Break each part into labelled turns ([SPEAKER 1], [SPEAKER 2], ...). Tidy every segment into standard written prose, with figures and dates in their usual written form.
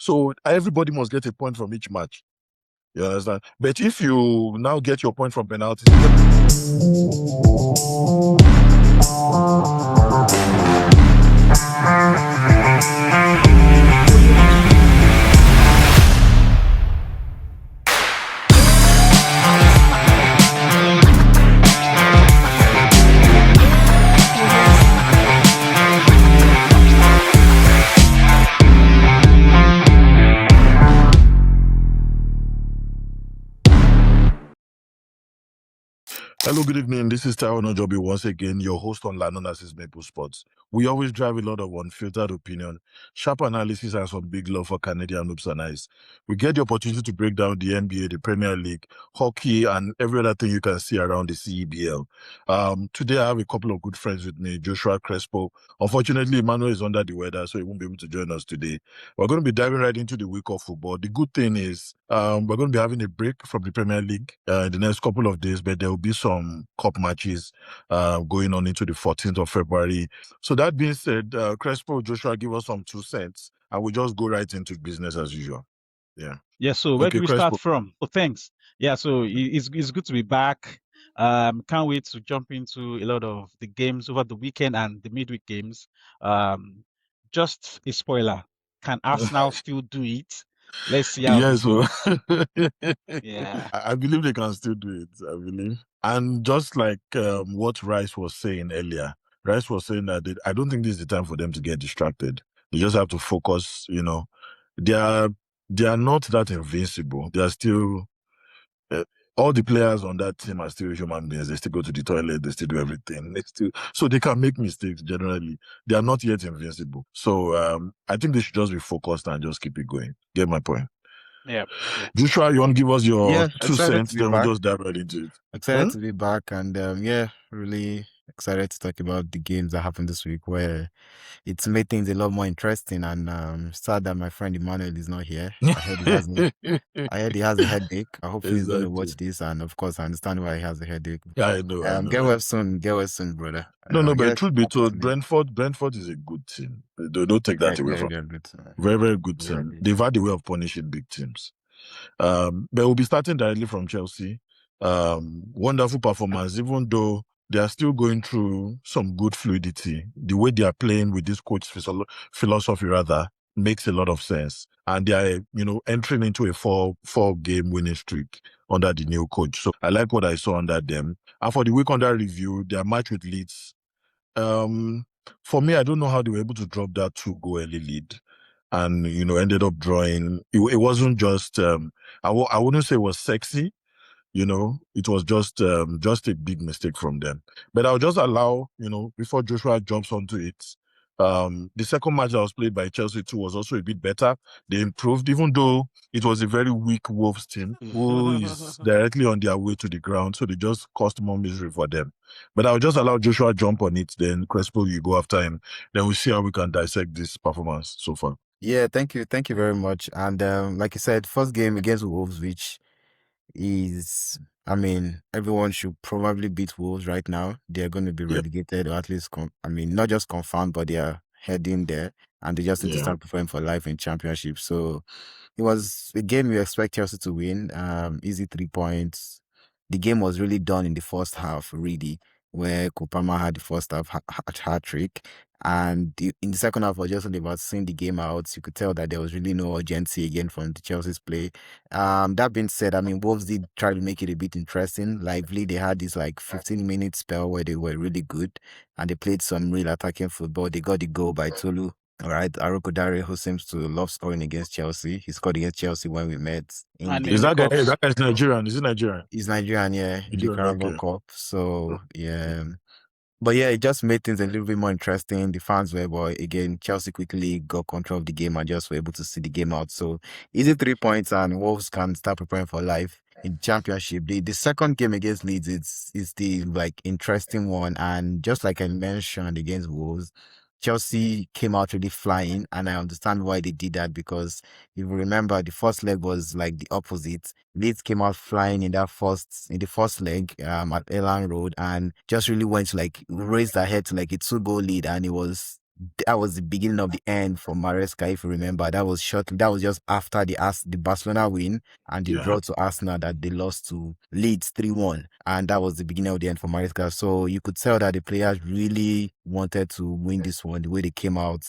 [SPEAKER 1] So everybody must get a point from each match. You understand? But if you now get your point from penalties, hello, good evening. This is Taiwo Nojobi once again, your host on Lan Onasis Maple Sports. We always drive a lot of unfiltered opinion, sharp analysis, and some big love for Canadian hoops and ice. We get the opportunity to break down the NBA, the Premier League, hockey, and every other thing you can see around the CEBL. Today, I have a couple of good friends with me, Joshua Crespo. Unfortunately, Emmanuel is under the weather, so he won't be able to join us today. We're going to be diving right into the week of football. The good thing is we're going to be having a break from the Premier League in the next couple of days, but there will be some cup matches going on into the 14th of February. So that being said, Crespo, Joshua, give us some 2 cents, and we'll just go right into business as usual.
[SPEAKER 2] Yeah, so where do we
[SPEAKER 1] Crespo.
[SPEAKER 2] start from? Oh, thanks. Yeah, so it's good to be back. Can't wait to jump into a lot of the games over the weekend and the midweek games. Just a spoiler. Can Arsenal still do it? Let's see how this
[SPEAKER 1] So
[SPEAKER 2] goes. Yeah.
[SPEAKER 1] I believe they can still do it. I believe. And just like what Rice was saying earlier, Rice was saying that I don't think this is the time for them to get distracted. They just have to focus. They are not that invincible. They are still all the players on that team are still human beings. They still go to the toilet. They still do everything. So they can make mistakes. Generally, they are not yet invincible. So I think they should just be focused and just keep it going. Get my point?
[SPEAKER 2] Yeah.
[SPEAKER 1] Joshua, you want to give us your 2 cents? Then we'll
[SPEAKER 3] back.
[SPEAKER 1] just dive right into it.
[SPEAKER 3] Excited to be back, and really excited to talk about the games that happened this week, where it's made things a lot more interesting. And sad that my friend Emmanuel is not here. I heard he has a headache. I hope he's going to watch this, and of course, I understand why he has a headache.
[SPEAKER 1] Yeah, I know.
[SPEAKER 3] Get well soon, brother.
[SPEAKER 1] No, but truth be told, Brentford is a good team. Don't take that away from them. Very, very good team. They've had a way of punishing big teams. But we'll be starting directly from Chelsea. Wonderful performance, even though they are still going through some good fluidity. The way they are playing with this coach's philosophy, rather, makes a lot of sense. And they are, entering into a four-game winning streak under the new coach. So I like what I saw under them. And for the week under review, their match with Leeds. For me, I don't know how they were able to drop that 2-goal early lead. And, ended up drawing. It wasn't just, I wouldn't say it was sexy, it was just a big mistake from them. But I'll just allow, before Joshua jumps onto it, the second match that was played by Chelsea too was also a bit better. They improved, even though it was a very weak Wolves team who is directly on their way to the ground. So they just caused more misery for them. But I'll just allow Joshua jump on it. Then Crespo, you go after him. Then we'll see how we can dissect this performance so far.
[SPEAKER 3] Yeah, thank you very much. And like you said, first game against Wolves, which is, everyone should probably beat Wolves right now. They're going to be relegated, or at least, not just confirmed, but they are heading there, and they just need to start preparing for life in Championship. So it was a game we expect Chelsea to win. Easy 3 points. The game was really done in the first half, really, where Kopama had the first half hat trick. And in the second half, I was just only about seeing the game out. You could tell that there was really no urgency again from the Chelsea's play. That being said, Wolves did try to make it a bit interesting, lively. They had this 15-minute spell where they were really good, and they played some real attacking football. They got the goal by Tolu. All right, Aroko Dare, who seems to love scoring against Chelsea. He scored against Chelsea when we met.
[SPEAKER 1] Is that guy Nigerian? Is he Nigerian?
[SPEAKER 3] He's Nigerian, yeah, in the Carabao Cup. So, yeah. But yeah, it just made things a little bit more interesting. The fans were, but again, Chelsea quickly got control of the game and just were able to see the game out. So, easy 3 points, and Wolves can start preparing for life in the Championship. The second game against Leeds is the interesting one, and just like I mentioned against Wolves, Chelsea came out really flying, and I understand why they did that, because if you remember, the first leg was the opposite. Leeds came out flying in the first leg at Elland Road, and just really went to raised ahead to a 2-goal lead, and it was that was the beginning of the end for Maresca, if you remember. That was just after the Barcelona win and the draw to Arsenal that they lost to Leeds 3-1. And that was the beginning of the end for Maresca. So you could tell that the players really wanted to win this one, the way they came out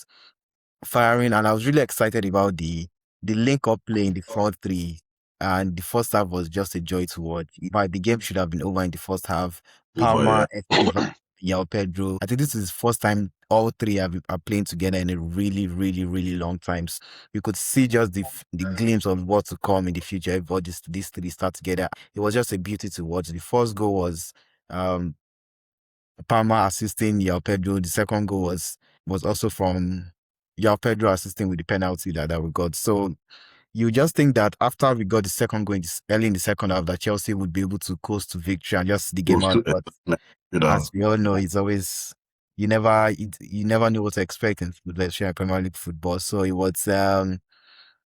[SPEAKER 3] firing. And I was really excited about the link-up play in the front three. And the first half was just a joy to watch. But the game should have been over in the first half. Palmer, Esteban, Pedro. I think this is the first time all three are playing together in a really, really, really long time. So you could see just the glimpse of what to come in the future if these three start together. It was just a beauty to watch. The first goal was Palmer assisting João Pedro. The second goal was also from João Pedro assisting with the penalty that we got. So you just think that after we got the second goal early in the second half, that Chelsea would be able to coast to victory and just the game out. But as we all know, it's always you never know what to expect in Premier League football. So it was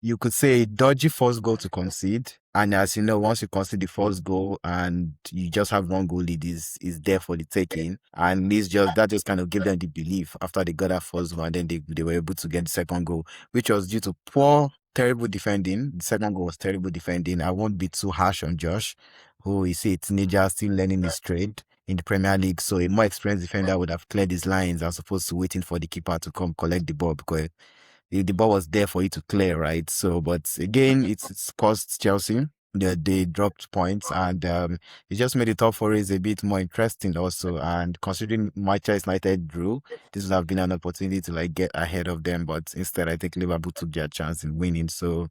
[SPEAKER 3] you could say a dodgy first goal to concede. And as you know, once you concede the first goal and you just have one goal lead is there for the taking. And that just kind of gave them the belief after they got that first one, and then they were able to get the second goal, which was due to terrible defending. The second goal was terrible defending. I won't be too harsh on Josh, who is a teenager still learning his trade in the Premier League. So a more experienced defender would have cleared his lines as opposed to waiting for the keeper to come collect the ball, because the ball was there for you to clear, right? So, but again, it's cost Chelsea. They dropped points, and it just made the top four race a bit more interesting also. And considering Manchester United drew, this would have been an opportunity to get ahead of them. But instead, I think Liverpool took their chance in winning. So,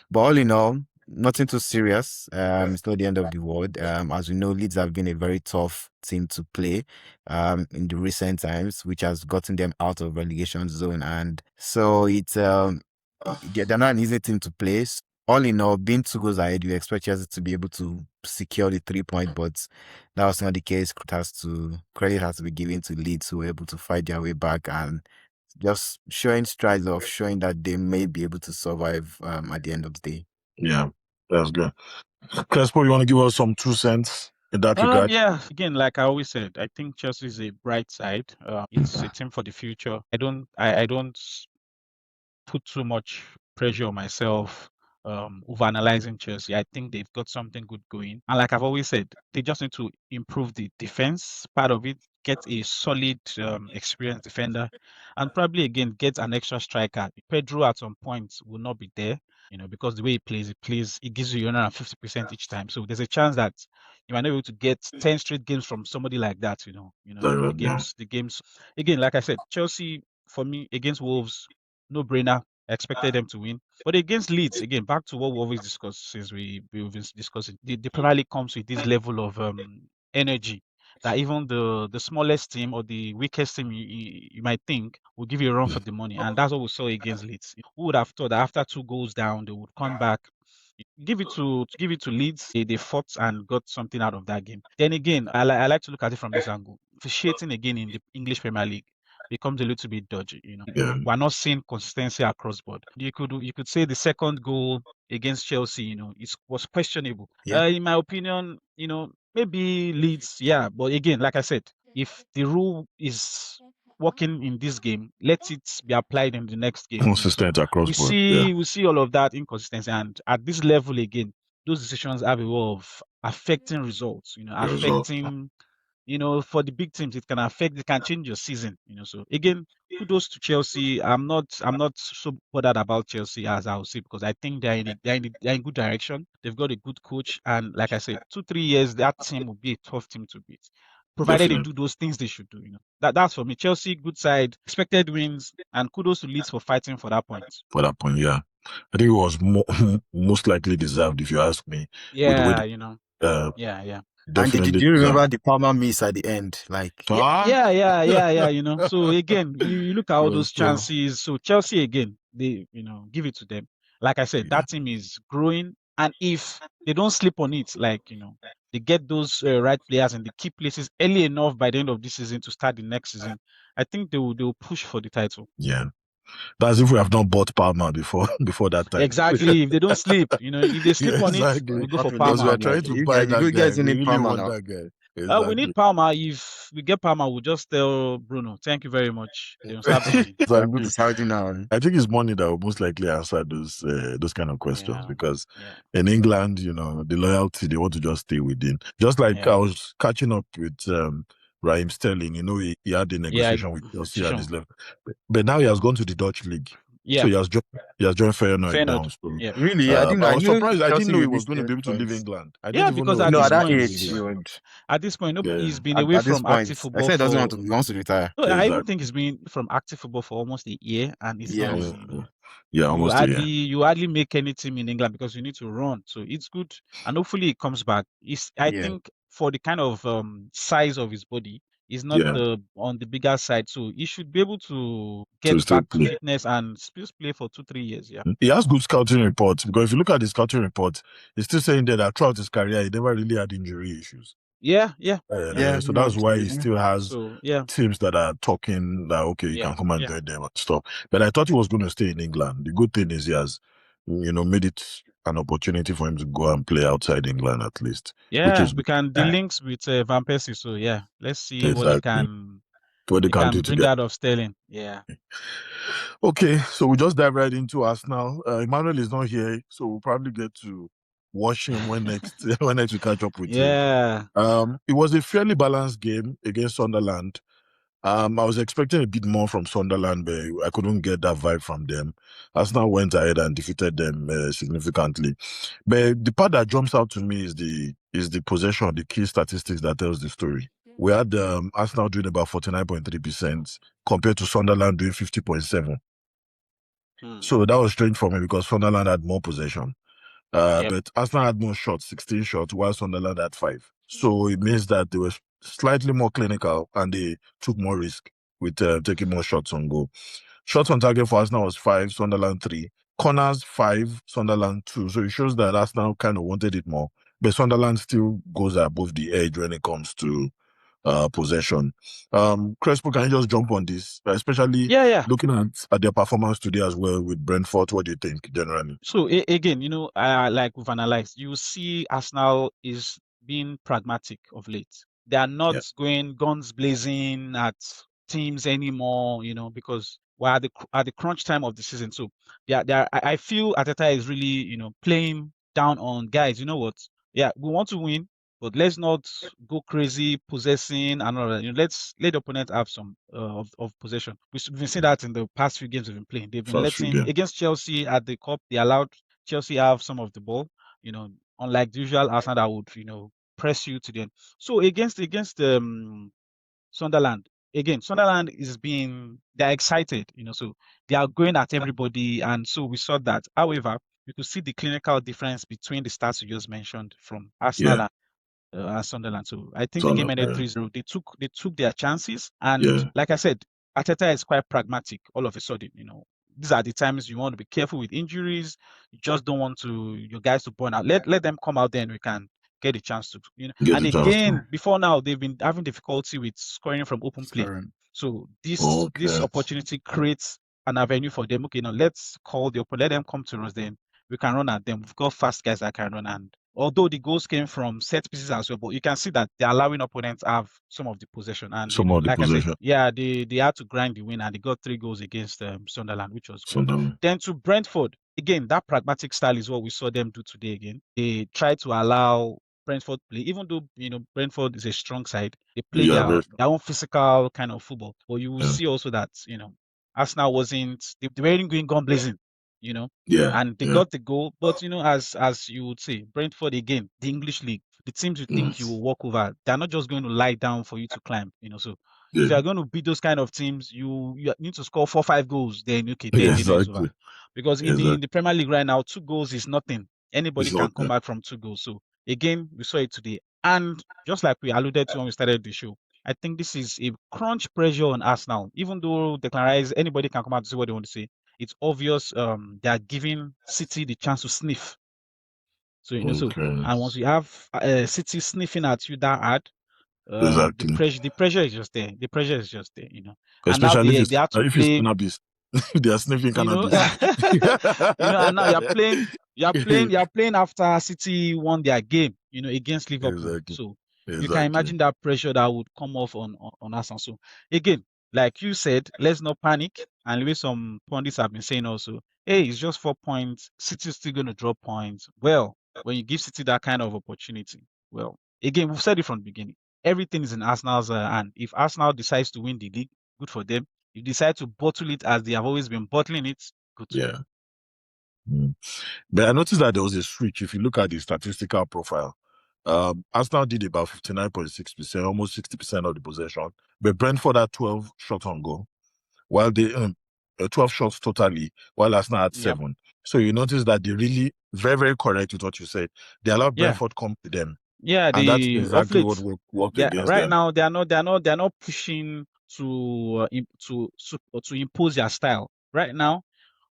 [SPEAKER 3] but all in all, nothing too serious. It's not the end of the world. As we know, Leeds have been a very tough team to play in the recent times, which has gotten them out of relegation zone. And so it's they're not an easy team to play. All in all, being 2 goals ahead, you expect Chelsea to be able to secure the 3 points, but that was not the case. Credit has to be given to Leeds, who were able to fight their way back and just showing strides of showing that they may be able to survive at the end of the day.
[SPEAKER 1] Yeah, that's good. Crespo, you want to give us some 2 cents in that regard?
[SPEAKER 2] Yeah, again, like I always said, I think Chelsea is a bright side. It's a team for the future. I don't put too much pressure on myself overanalyzing Chelsea. I think they've got something good going. And like I've always said, they just need to improve the defense part of it, get a solid, experienced defender, and probably, again, get an extra striker. Pedro at some point will not be there, because the way he plays, it gives you 150% each time. So there's a chance that you might not be able to get 10 straight games from somebody like that, the games. Again, like I said, Chelsea, for me, against Wolves, no brainer. I expected them to win. But against Leeds, again, back to what we always discuss since we've been discussing, the Premier League comes with this level of energy that even the smallest team or the weakest team you might think will give you a run for the money. And that's what we saw against Leeds. Who would have thought that after 2 goals down, they would come back? Give it to Leeds. They fought and got something out of that game. Then again, I like to look at it from this angle. Officiating again in the English Premier League becomes a little bit dodgy. We're not seeing consistency across board. You could say the second goal against Chelsea, was questionable. In my opinion, maybe Leeds, but again, like I said, if the rule is working in this game, let it be applied in the next game.
[SPEAKER 1] Consistent across board.
[SPEAKER 2] We see all of that inconsistency, and at this level again, those decisions have a way of affecting results. Affecting. For the big teams, it can change your season. So again, kudos to Chelsea. I'm not so bothered about Chelsea as I would say, because I think they're in good direction. They've got a good coach, and like I said, 2-3 years that team will be a tough team to beat, provided they do those things they should do. That's for me. Chelsea, good side, expected wins, and kudos to Leeds for fighting for that point.
[SPEAKER 1] Yeah. I think it was most likely deserved, if you ask me.
[SPEAKER 2] Yeah,
[SPEAKER 3] yeah. And did you remember the Palmer miss at the end?
[SPEAKER 2] Yeah. So again, you look at all those chances. So Chelsea, again, they give it to them. Like I said, that team is growing, and if they don't sleep on it, they get those right players in the key places early enough by the end of this season to start the next season, I think they will push for the title.
[SPEAKER 1] Yeah. That's if we have not bought Palmer before that time.
[SPEAKER 2] Exactly. If they don't sleep, if they sleep on it, we go for Palmer.
[SPEAKER 1] Because we are trying to buy that guy. We really want that guy. Exactly.
[SPEAKER 2] We need Palmer. If we get Palmer, we'll just tell Bruno, thank you very much. They will start playing.
[SPEAKER 1] Exactly.
[SPEAKER 3] Saudi now.
[SPEAKER 1] I think it's money that will most likely answer those kind of questions because in England, the loyalty, they want to just stay within. Just like I was catching up with Raheem Sterling, he had the negotiation with Chelsea at his level. But now he has gone to the Dutch league.
[SPEAKER 2] Yeah.
[SPEAKER 1] So he has joined Feyenoord now. So,
[SPEAKER 3] really?
[SPEAKER 1] I was surprised. I didn't know he was going to be able to leave England. I didn't even
[SPEAKER 2] because
[SPEAKER 1] know.
[SPEAKER 2] at this
[SPEAKER 3] that
[SPEAKER 2] point,
[SPEAKER 3] age,
[SPEAKER 2] at this point, he's been away from active football.
[SPEAKER 3] I said he wants to retire.
[SPEAKER 2] No, I even think he's been from active football for almost a year, and it's not.
[SPEAKER 1] Almost a year.
[SPEAKER 2] You hardly make any team in England because you need to run. So it's good, and hopefully he comes back. I think for the kind of size of his body, he's not on the bigger side, so he should be able to get back to fitness and still play for 2-3 years. Yeah,
[SPEAKER 1] he has good scouting reports because if you look at the scouting reports, he's still saying that throughout his career he never really had injury issues.
[SPEAKER 2] So
[SPEAKER 1] that's why he still has teams that are talking that you can come and join them and stuff. But I thought he was going to stay in England. The good thing is he has, made it an opportunity for him to go and play outside England at least.
[SPEAKER 2] Yeah, we can the links with Van Persie. So let's see what he can bring out of Sterling. Yeah.
[SPEAKER 1] Okay, so we just dive right into Arsenal. Emmanuel is not here, so we'll probably get to watch him when next we catch up with him. It was a fairly balanced game against Sunderland. I was expecting a bit more from Sunderland, but I couldn't get that vibe from them. Arsenal went ahead and defeated them significantly. But the part that jumps out to me is the possession, the key statistics that tells the story. We had Arsenal doing about 49.3% compared to Sunderland doing 50.7%. So that was strange for me because Sunderland had more possession. But Arsenal had more shots, 16 shots, while Sunderland had 5. So it means that they were slightly more clinical and they took more risk with taking more shots on goal. Shots on target for Arsenal was 5, Sunderland 3. Corners 5, Sunderland 2. So it shows that Arsenal kind of wanted it more. But Sunderland still goes above the edge when it comes to possession. Crespo, can you just jump on this? Especially looking at their performance today as well with Brentford. What do you think generally?
[SPEAKER 2] So again, like we've analyzed, you see Arsenal is being pragmatic of late. They are not going guns blazing at teams anymore, because we're at the crunch time of the season. So I feel Arteta is really, playing down on guys. You know what? Yeah, we want to win, but let's not go crazy possessing and all that. Let's let the opponent have some of possession. We've been seeing that in the past few games we've been playing. They've been letting against Chelsea at the cup. They allowed Chelsea have some of the ball. Unlike the usual Arsenal that would press you to the end. So against Sunderland, again, Sunderland they're excited. So they are going at everybody, and so we saw that. However, you could see the clinical difference between the stats you just mentioned from Arsenal and Sunderland. So I think the game ended 3-0. They took their chances, and like I said, Arteta is quite pragmatic all of a sudden. These are the times you want to be careful with injuries. You just don't want your guys to burn out. Let them come out there and we can get a chance to, and again, before now, they've been having difficulty with scoring from open play. So this opportunity creates an avenue for them. Okay, now let's call the opponent, let them come to us, then we can run at them. We've got fast guys that can run, and although the goals came from set pieces as well, but you can see that they're allowing opponents have some of the possession. And like I said, they had to grind the win, and they got 3 goals against Sunderland, which was good. Then to Brentford, again, that pragmatic style is what we saw them do today again. They tried to allow Brentford play, even though Brentford is a strong side. They play their own physical kind of football. But you will see also that Arsenal they weren't going gun blazing. And they got the goal. But as you would say, Brentford again, the English league, the teams you think you will walk over, they're not just going to lie down for you to climb. So if you're going to beat those kind of teams, you need to score 4-5 goals. Then it's over. Because in the Premier League right now, 2 goals is nothing. Anybody can come back from 2 goals. So again, we saw it today. And just like we alluded to when we started the show, I think this is a crunch pressure on Arsenal. Even though Declan Rice, anybody can come out to say what they want to say. It's obvious they are giving City the chance to sniff. So and once you have City sniffing at you that hard, the pressure is just there. The pressure is just there.
[SPEAKER 1] Especially
[SPEAKER 2] and now they have to play.
[SPEAKER 1] Cannabis. They are sniffing cannabis.
[SPEAKER 2] And now you're playing after City won their game, against Liverpool. So You can imagine that pressure that would come off on Arsenal. So again, like you said, let's not panic. And the way some pundits have been saying also, hey, it's just 4 points. City's still going to drop points. Well, when you give City that kind of opportunity, well, again, we've said it from the beginning. Everything is in Arsenal's hand. If Arsenal decides to win the league, good for them. If they decide to bottle it as they have always been bottling it, good to them.
[SPEAKER 1] But I noticed that there was a switch. If you look at the statistical profile, Arsenal did about 59.6%, almost 60% of the possession. But Brentford had 12 shots on goal, while they 12 shots totally, while Arsenal had 7. So you notice that they really very, very correct with what you said. They allowed Brentford come to them.
[SPEAKER 2] Yeah,
[SPEAKER 1] and that's exactly what worked against
[SPEAKER 2] right
[SPEAKER 1] them.
[SPEAKER 2] now they're not pushing to impose their style. Right now,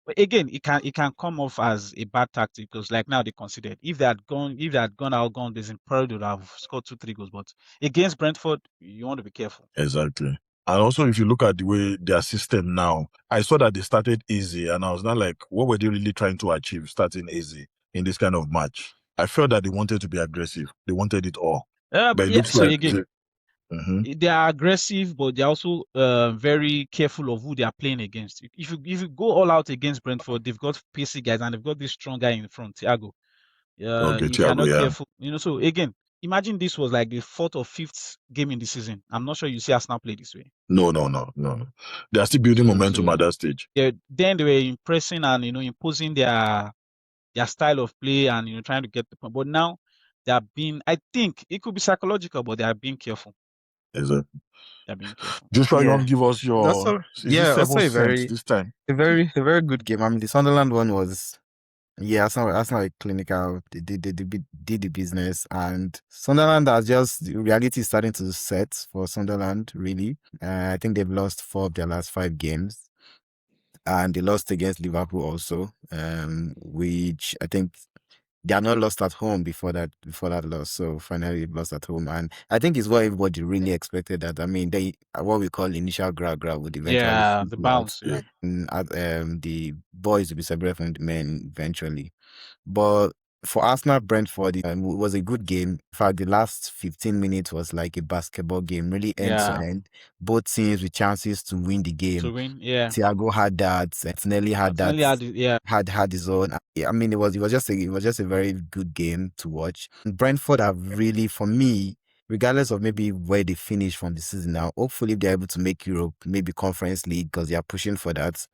[SPEAKER 2] but again, it can come off as a bad tactic because like now they considered if they had gone out, there's in Pearl, they would have scored 2-3 goals. But against Brentford, you want to be careful.
[SPEAKER 1] Exactly. And also, if you look at the way their system now, I saw that they started easy, and I was not like, what were they really trying to achieve starting easy in this kind of match? I felt that they wanted to be aggressive. They wanted it all. But it looks
[SPEAKER 2] so
[SPEAKER 1] like
[SPEAKER 2] again, they are aggressive, but they're also very careful of who they are playing against. If you go all out against Brentford, they've got pacey guys and they've got this strong guy in front, Thiago. If you're not careful, so again, imagine this was like the 4th or 5th game in the season. I'm not sure you see Arsenal play this way.
[SPEAKER 1] No. They are still building momentum at that stage.
[SPEAKER 2] Then they were impressing and imposing their style of play and trying to get the point. But now they are being, I think it could be psychological, but they are being careful.
[SPEAKER 1] Exactly.
[SPEAKER 2] They're being careful.
[SPEAKER 1] Joshua, you want to give us your
[SPEAKER 3] also a very
[SPEAKER 1] this time?
[SPEAKER 3] A very good game. I mean, the Sunderland one was Arsenal a clinical. They did the business, and Sunderland has just the reality is starting to set for Sunderland. Really, I think they've lost 4 of their last 5 games, and they lost against Liverpool also, which I think they are not lost at home before that loss. So finally lost at home, and I think it's what everybody really expected. That I mean, they what we call initial grab would eventually
[SPEAKER 2] the bounce.
[SPEAKER 3] And the boys will be separated from the men eventually. But for Arsenal Brentford, it was a good game. In fact, the last 15 minutes was like a basketball game, really end to end. Both teams with chances to win the game. Thiago had that. Tinelli had that. Had his own. I mean, it was just a very good game to watch. Brentford have really, for me, regardless of maybe where they finish from the season now, hopefully they're able to make Europe, maybe Conference League, because they are pushing for that.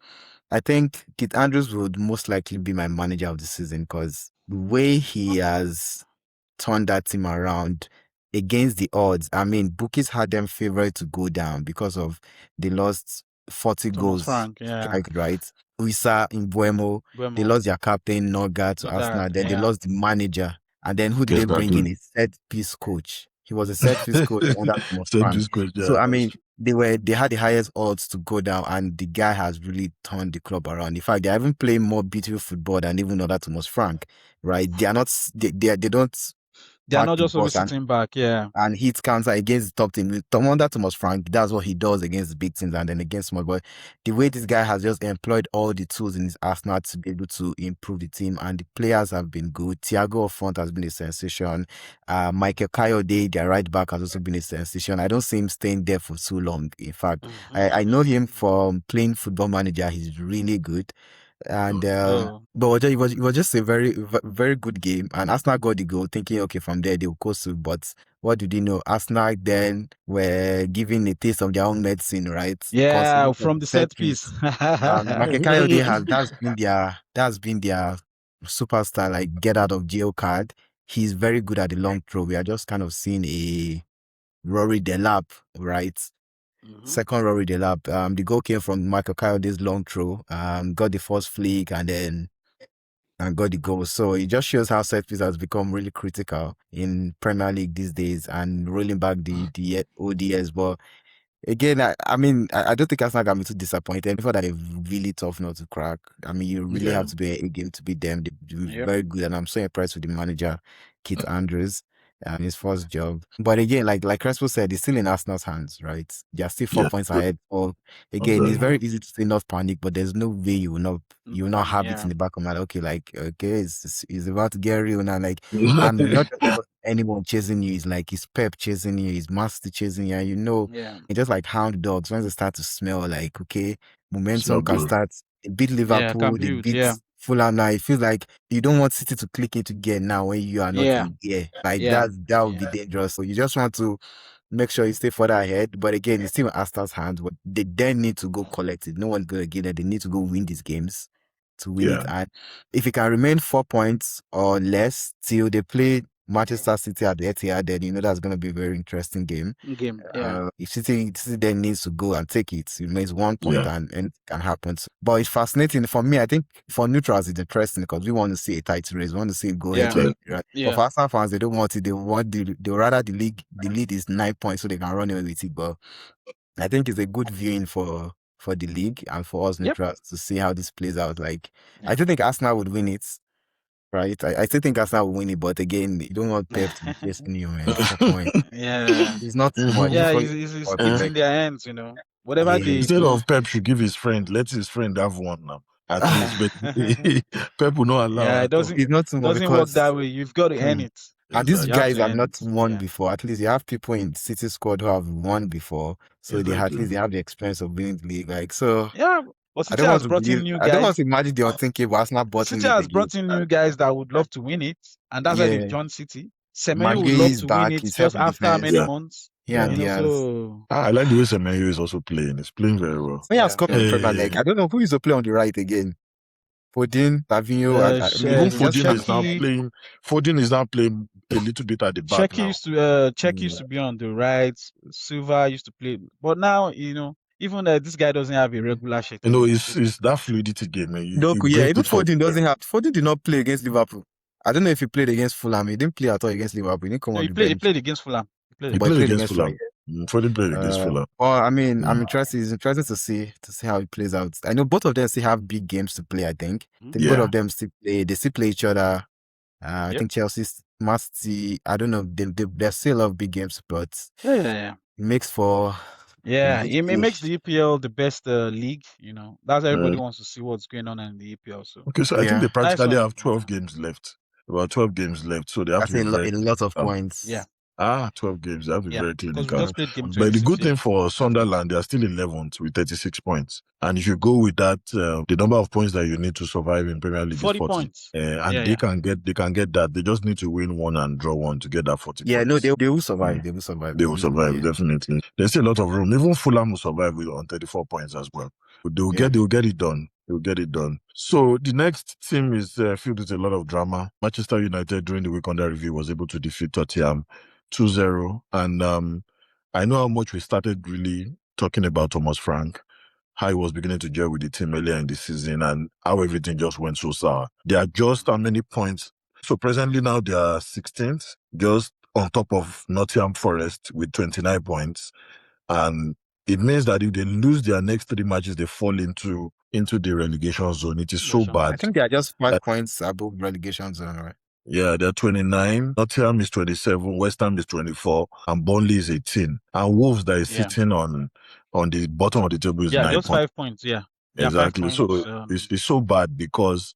[SPEAKER 3] I think Keith Andrews would most likely be my manager of the season because the way he has turned that team around against the odds. I mean, bookies had them favored to go down because of they lost 40 goals. Right? Wissa in Buemo, they lost their captain Noga to Arsenal. Then they lost the manager. And then who did they bring in? A set piece coach. He was a set piece coach under Thomas Frank. So I mean, they had the highest odds to go down, and the guy has really turned the club around. In fact, they are even playing more beautiful football than even other Thomas Frank. Right? They are not. They don't.
[SPEAKER 2] They are not just always sitting back,
[SPEAKER 3] and hit counter against the top team. Under Thomas Frank, that's what he does against the big teams and then against small. But the way this guy has just employed all the tools in his arsenal to be able to improve the team, and the players have been good. Thiago up front has been a sensation. Michael Kayode, their right back, has also been a sensation. I don't see him staying there for too long. In fact, I know him from playing Football Manager. He's really good. And but it was just a very, very good game, and Arsenal got the goal, thinking okay, from there they will coast to. But what did you know? Arsenal then were giving a taste of their own medicine, right?
[SPEAKER 2] Yeah, from the set piece.
[SPEAKER 3] Makekayode that's been their superstar, like get out of jail card. He's very good at the long throw. We are just kind of seeing a Rory Delap, right? Second Rory Delap. The goal came from Michael Coyote's long throw. Got the first flick and got the goal. So it just shows how set piece has become really critical in Premier League these days and rolling back the ODS. But again, I mean, I don't think Arsenal can be too disappointed. Before that, they're really tough not to crack. I mean, you really have to be a game to beat them. They're very good, and I'm so impressed with the manager, Keith Andrews. His first job. But again, like Crespo said, it's still in Arsenal's hands, right? They are still 4 points ahead. Or again, it's very easy to say not panic, but there's no way you will not have it in the back of my mind. Okay, it's about to get real now. Like, and anyone chasing you. It's like it's Pep chasing you, it's Master chasing you, and you know,
[SPEAKER 2] Yeah.
[SPEAKER 3] it's just like hound dogs. Once they start to smell like, okay, momentum
[SPEAKER 1] not
[SPEAKER 3] can
[SPEAKER 1] good.
[SPEAKER 3] start. They beat
[SPEAKER 2] Yeah,
[SPEAKER 3] Liverpool,
[SPEAKER 2] can
[SPEAKER 3] they
[SPEAKER 2] build.
[SPEAKER 3] beat
[SPEAKER 2] Yeah.
[SPEAKER 3] Fulham now. It feels like you don't want City to click into gear now when you are not
[SPEAKER 2] Yeah.
[SPEAKER 3] in gear. Like
[SPEAKER 2] Yeah.
[SPEAKER 3] that would be dangerous. So you just want to make sure you stay further ahead. But again, it's still in Aston's hands. But they then need to go collect it. No one's gonna get it. They need to go win these games to win it.
[SPEAKER 1] Yeah.
[SPEAKER 3] And if it can remain 4 points or less till they play Manchester City at the Etihad, then you know that's going to be a very interesting game.
[SPEAKER 2] Yeah.
[SPEAKER 3] If City then needs to go and take it, it remains 1 point
[SPEAKER 1] Yeah.
[SPEAKER 3] and it can happen. But it's fascinating for me. I think for neutrals, it's interesting because we want to see a tight race. We want to see it go
[SPEAKER 2] Yeah.
[SPEAKER 3] head to head. Right?
[SPEAKER 2] Yeah.
[SPEAKER 3] But for Arsenal fans, they don't want it. They want they rather the lead is 9 points so they can run away with it. But I think it's a good viewing for the league and for us neutrals to see how this plays out. Like, I do think Arsenal would win it, right? I still think Arsenal will win it, but again, you don't want Pep to be chasing you, man. 4 points.
[SPEAKER 2] Yeah.
[SPEAKER 3] It's not too much.
[SPEAKER 2] Yeah,
[SPEAKER 3] Just
[SPEAKER 2] it's in their hands, you know. Whatever they
[SPEAKER 1] Instead
[SPEAKER 2] do.
[SPEAKER 1] of Pep should give his friend, let his friend have one now. At least, but Pep will not allow.
[SPEAKER 2] Yeah, it doesn't.
[SPEAKER 3] It's not too much
[SPEAKER 2] Doesn't work
[SPEAKER 3] because
[SPEAKER 2] that way. You've got to earn it.
[SPEAKER 3] and these
[SPEAKER 2] You have
[SPEAKER 3] guys
[SPEAKER 2] to
[SPEAKER 3] have
[SPEAKER 2] earn
[SPEAKER 3] not
[SPEAKER 2] it.
[SPEAKER 3] won
[SPEAKER 2] Yeah.
[SPEAKER 3] before. At least you have people in City squad who have won before, so they at least they have the experience of winning the league. Like so,
[SPEAKER 2] Yeah, but
[SPEAKER 3] I
[SPEAKER 2] City
[SPEAKER 3] don't want
[SPEAKER 2] has
[SPEAKER 3] to
[SPEAKER 2] brought in
[SPEAKER 3] believe.
[SPEAKER 2] new
[SPEAKER 3] I don't want
[SPEAKER 2] guys.
[SPEAKER 3] to imagine the unthinkable. Arsenal bought in
[SPEAKER 2] City
[SPEAKER 3] it
[SPEAKER 2] has
[SPEAKER 3] again.
[SPEAKER 2] brought in new guys that would love to win it, and that's why
[SPEAKER 3] Yeah.
[SPEAKER 2] they've joined City. Semenyo would
[SPEAKER 3] Maguire
[SPEAKER 2] love
[SPEAKER 3] is
[SPEAKER 2] to win
[SPEAKER 3] back.
[SPEAKER 2] it
[SPEAKER 3] He's
[SPEAKER 2] just
[SPEAKER 3] helping
[SPEAKER 2] after how
[SPEAKER 3] defense.
[SPEAKER 2] many
[SPEAKER 1] Yeah.
[SPEAKER 2] months?
[SPEAKER 3] Yeah,
[SPEAKER 2] You know,
[SPEAKER 3] Diaz.
[SPEAKER 2] so
[SPEAKER 1] I like the way Semenyo is also playing. He's playing very well.
[SPEAKER 3] When you have scored in the
[SPEAKER 1] Yeah.
[SPEAKER 3] Premier League, I don't know who is to play on the right again. Foden, Tavinho,
[SPEAKER 1] Even
[SPEAKER 3] just
[SPEAKER 1] Foden is now
[SPEAKER 2] Šeško.
[SPEAKER 1] playing. Foden is now playing a little bit at the back now.
[SPEAKER 2] Czech used to be on the right. Silva used to play, but now you know, even this guy doesn't have a regular schedule.
[SPEAKER 1] You know, it's that fluidity game.
[SPEAKER 3] Even Foden doesn't have. Foden did not play against Liverpool. I don't know if he played against Fulham. He didn't play at all against Liverpool. He didn't come on the bench.
[SPEAKER 2] He played against Fulham.
[SPEAKER 1] He played against Fulham. Foden played against Fulham.
[SPEAKER 3] Well, I mean, I'm interested. It's interesting to see how it plays out. I know both of them still have big games to play. I think both of them still play. They still play each other. I think Chelsea must see. I don't know. They still have big games, but
[SPEAKER 2] it
[SPEAKER 3] makes for.
[SPEAKER 2] Yeah, it makes the EPL the best league. You know, that's everybody wants to see what's going on in the EPL. So
[SPEAKER 1] okay, so I think they practically have 12 games left. About 12 games left, so they have to be
[SPEAKER 3] a lot of points.
[SPEAKER 2] Yeah.
[SPEAKER 1] 12 games. They have to be very clinical.
[SPEAKER 2] We just played game
[SPEAKER 1] but the good thing for Sunderland, they are still 11th with 36 points. And if you go with that, the number of points that you need to survive in Premier League
[SPEAKER 2] 40
[SPEAKER 1] is 40
[SPEAKER 2] points.
[SPEAKER 1] And they can get that. They just need to win one and draw one to get that 40 points.
[SPEAKER 3] Yeah, no, they will survive. They will survive.
[SPEAKER 1] They will survive, definitely. There's still a lot of room. Even Fulham will survive on 34 points as well. They will get it done. They will get it done. So the next team is filled with a lot of drama. Manchester United during the week under review was able to defeat Tottenham 2-0. And I know how much we started really talking about Thomas Frank, how he was beginning to gel with the team earlier in the season and how everything just went so sour. They are just how many points? So presently now they are 16th, just on top of Nottingham Forest with 29 points. And it means that if they lose their next 3 matches, they fall into the relegation zone. It is so bad.
[SPEAKER 3] I think they are just 5 points above relegation zone, right?
[SPEAKER 1] Yeah, they're 29. Nottingham is 27. West Ham is 24. And Burnley is 18. And Wolves that is sitting on the bottom of the table is 9 points.
[SPEAKER 2] Just 5 points, yeah.
[SPEAKER 1] Exactly. So it's so bad because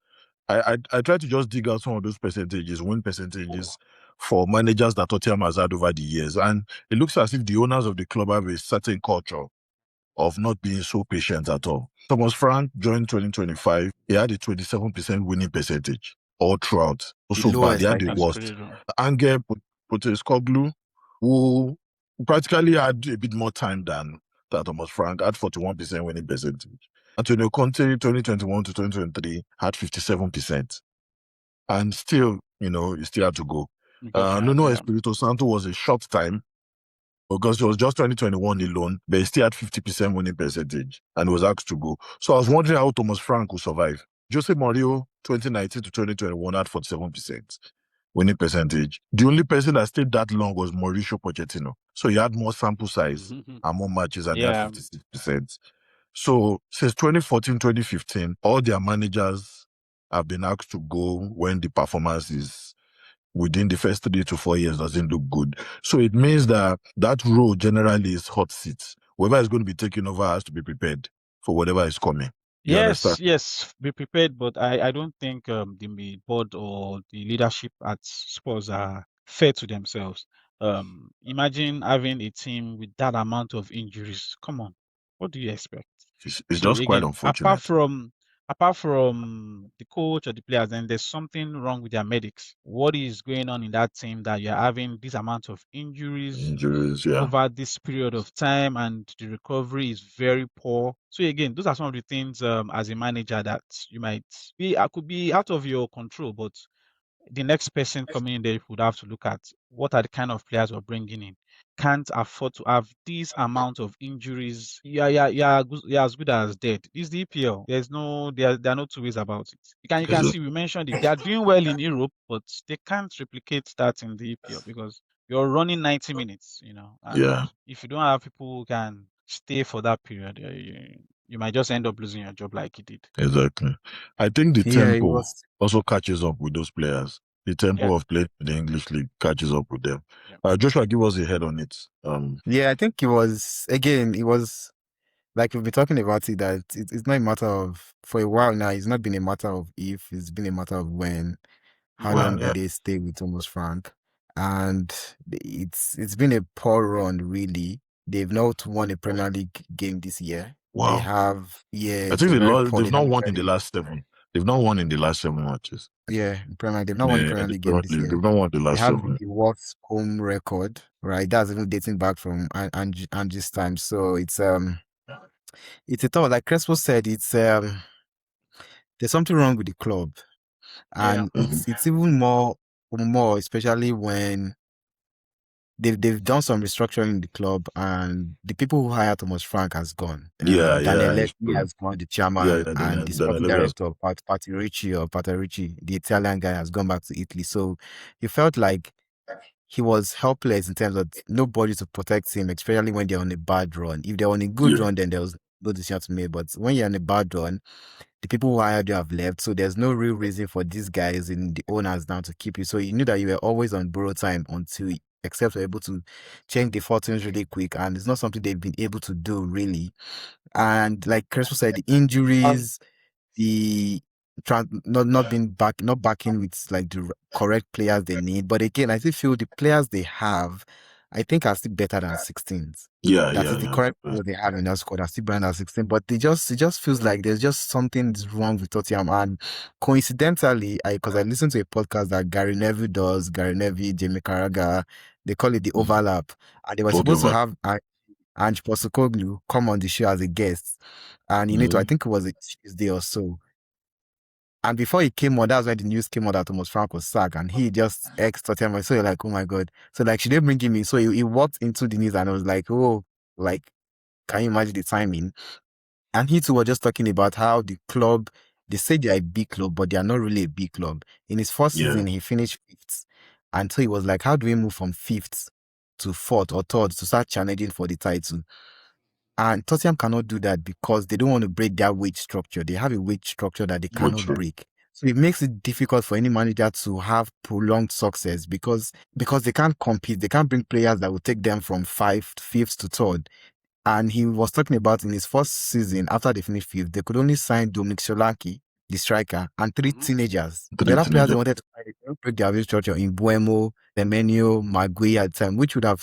[SPEAKER 1] I try to just dig out some of those percentages, win percentages for managers that Tottenham has had over the years. And it looks as if the owners of the club have a certain culture of not being so patient at all. Thomas Frank joined 2025. He had a 27% winning percentage all throughout. Also bad. They had the worst. Ange Postecoglou, who practically had a bit more time than Thomas Frank, had 41% winning percentage. Antonio Conte, 2021 to 2023, had 57%. And still, he still had to go. Nuno Espirito Santo was a short time because it was just 2021 alone, but he still had 50% winning percentage and was asked to go. So I was wondering how Thomas Frank would survive. Jose Mourinho, 2019 to 2021, had 47% winning percentage. The only person that stayed that long was Mauricio Pochettino. So he had more sample size and more matches and he had 56%. So since 2014, 2015, all their managers have been asked to go when the performance is within the first 3 to 4 years doesn't look good. So it means that role generally is hot seat. Whoever is going to be taking over has to be prepared for whatever is coming.
[SPEAKER 2] Yes, be prepared. But I don't think the board or the leadership at Spurs are fair to themselves. Imagine having a team with that amount of injuries. Come on, what do you expect?
[SPEAKER 1] It's
[SPEAKER 2] So
[SPEAKER 1] just quite
[SPEAKER 2] again,
[SPEAKER 1] unfortunate.
[SPEAKER 2] apart from the coach or the players, then there's something wrong with their medics. What is going on in that team that you're having this amount of injuries
[SPEAKER 1] Injuries, yeah.
[SPEAKER 2] over this period of time, and the recovery is very poor? So again, those are some of the things as a manager that you might be could be out of your control, but the next person coming in there would have to look at what are the kind of players we're bringing in. Can't afford to have this amount of injuries. Yeah, as good as dead. It's the EPL. There are no two ways about it. You can see we mentioned it. They are doing well in Europe, but they can't replicate that in the EPL because you're running 90 minutes, and
[SPEAKER 1] Yeah,
[SPEAKER 2] if you don't have people who can stay for that period, you might just end up losing your job like you did.
[SPEAKER 1] exactly. I think the
[SPEAKER 3] Yeah, it
[SPEAKER 1] tempo
[SPEAKER 3] was.
[SPEAKER 1] also catches up with those players. The tempo
[SPEAKER 2] Yeah.
[SPEAKER 1] of play in the English league catches up with them.
[SPEAKER 2] Yeah.
[SPEAKER 1] Joshua, give us a head on it.
[SPEAKER 3] Yeah, I think it was like we've been talking about it, that it's not a matter of, for a while now, it's not been a matter of if, it's been a matter of when. How long
[SPEAKER 1] Yeah.
[SPEAKER 3] will they stay with Thomas Frank? And it's been a poor run, really. They've not won a Premier League game this year. They
[SPEAKER 1] Wow.
[SPEAKER 3] have, yeah,
[SPEAKER 1] I think
[SPEAKER 3] they're very poor.
[SPEAKER 1] they've not won in the last 7. They've not won in the last 7 matches.
[SPEAKER 3] Yeah, Premier. They've not won a Premier League game this
[SPEAKER 1] They've
[SPEAKER 3] year.
[SPEAKER 1] not won the
[SPEAKER 3] They
[SPEAKER 1] last
[SPEAKER 3] have
[SPEAKER 1] 7.
[SPEAKER 3] the worst home record, right? That's even dating back from Angie's time. So it's a thought. Like Crespo said, it's there's something wrong with the club, and it's even more, especially when they've done some restructuring in the club, and the people who hired Thomas Frank has gone. Daniel Levy has gone, the chairman, and the sporting director, Patrici, the Italian guy, has gone back to Italy. So he felt like he was helpless in terms of nobody to protect him, especially when they're on a bad run. If they're on a good run, then there was no decision to make. But when you're on a bad run, the people who hired you have left, so there's no real reason for these guys and the owners now to keep you. So you knew that you were always on borrowed time until, except you're able to change the fortunes really quick, and it's not something they've been able to do really. And like Crespo said, the injuries, the not backing with like the correct players they need. But again, I still feel the players they have, I think, are still better than 16s. That is the correct players they have in that squad are still better than 16. But it just feels like there's just something wrong with Tottenham. And coincidentally, because I listened to a podcast that Gary Neville, Jamie Carragher, they call it the overlap, and they were supposed to have Ange Postecoglou come on the show as a guest, and I think it was a Tuesday or so. And before he came on, that's when the news came on that Thomas Frank was sacked, and he just Tottenham. So you're like, oh my god! So like, she didn't bring him in. So he walked into the news, and I was like, oh, like, can you imagine the timing? And he too was just talking about how the club, they say they are a big club, but they are not really a big club. In his first season, he finished 5th, and so he was like, how do we move from 5th to 4th or 3rd to start challenging for the title? And Tottenham cannot do that because they don't want to break their wage structure. They have a wage structure that they cannot break. So it makes it difficult for any manager to have prolonged success because they can't compete. They can't bring players that will take them from 5th to 3rd. And he was talking about in his first season, after they finished 5th, they could only sign Dominic Solanke, the striker, and 3 teenagers. The other players they wanted to break their wage structure in Buemo, Semenyo, Maguire at the time, which would have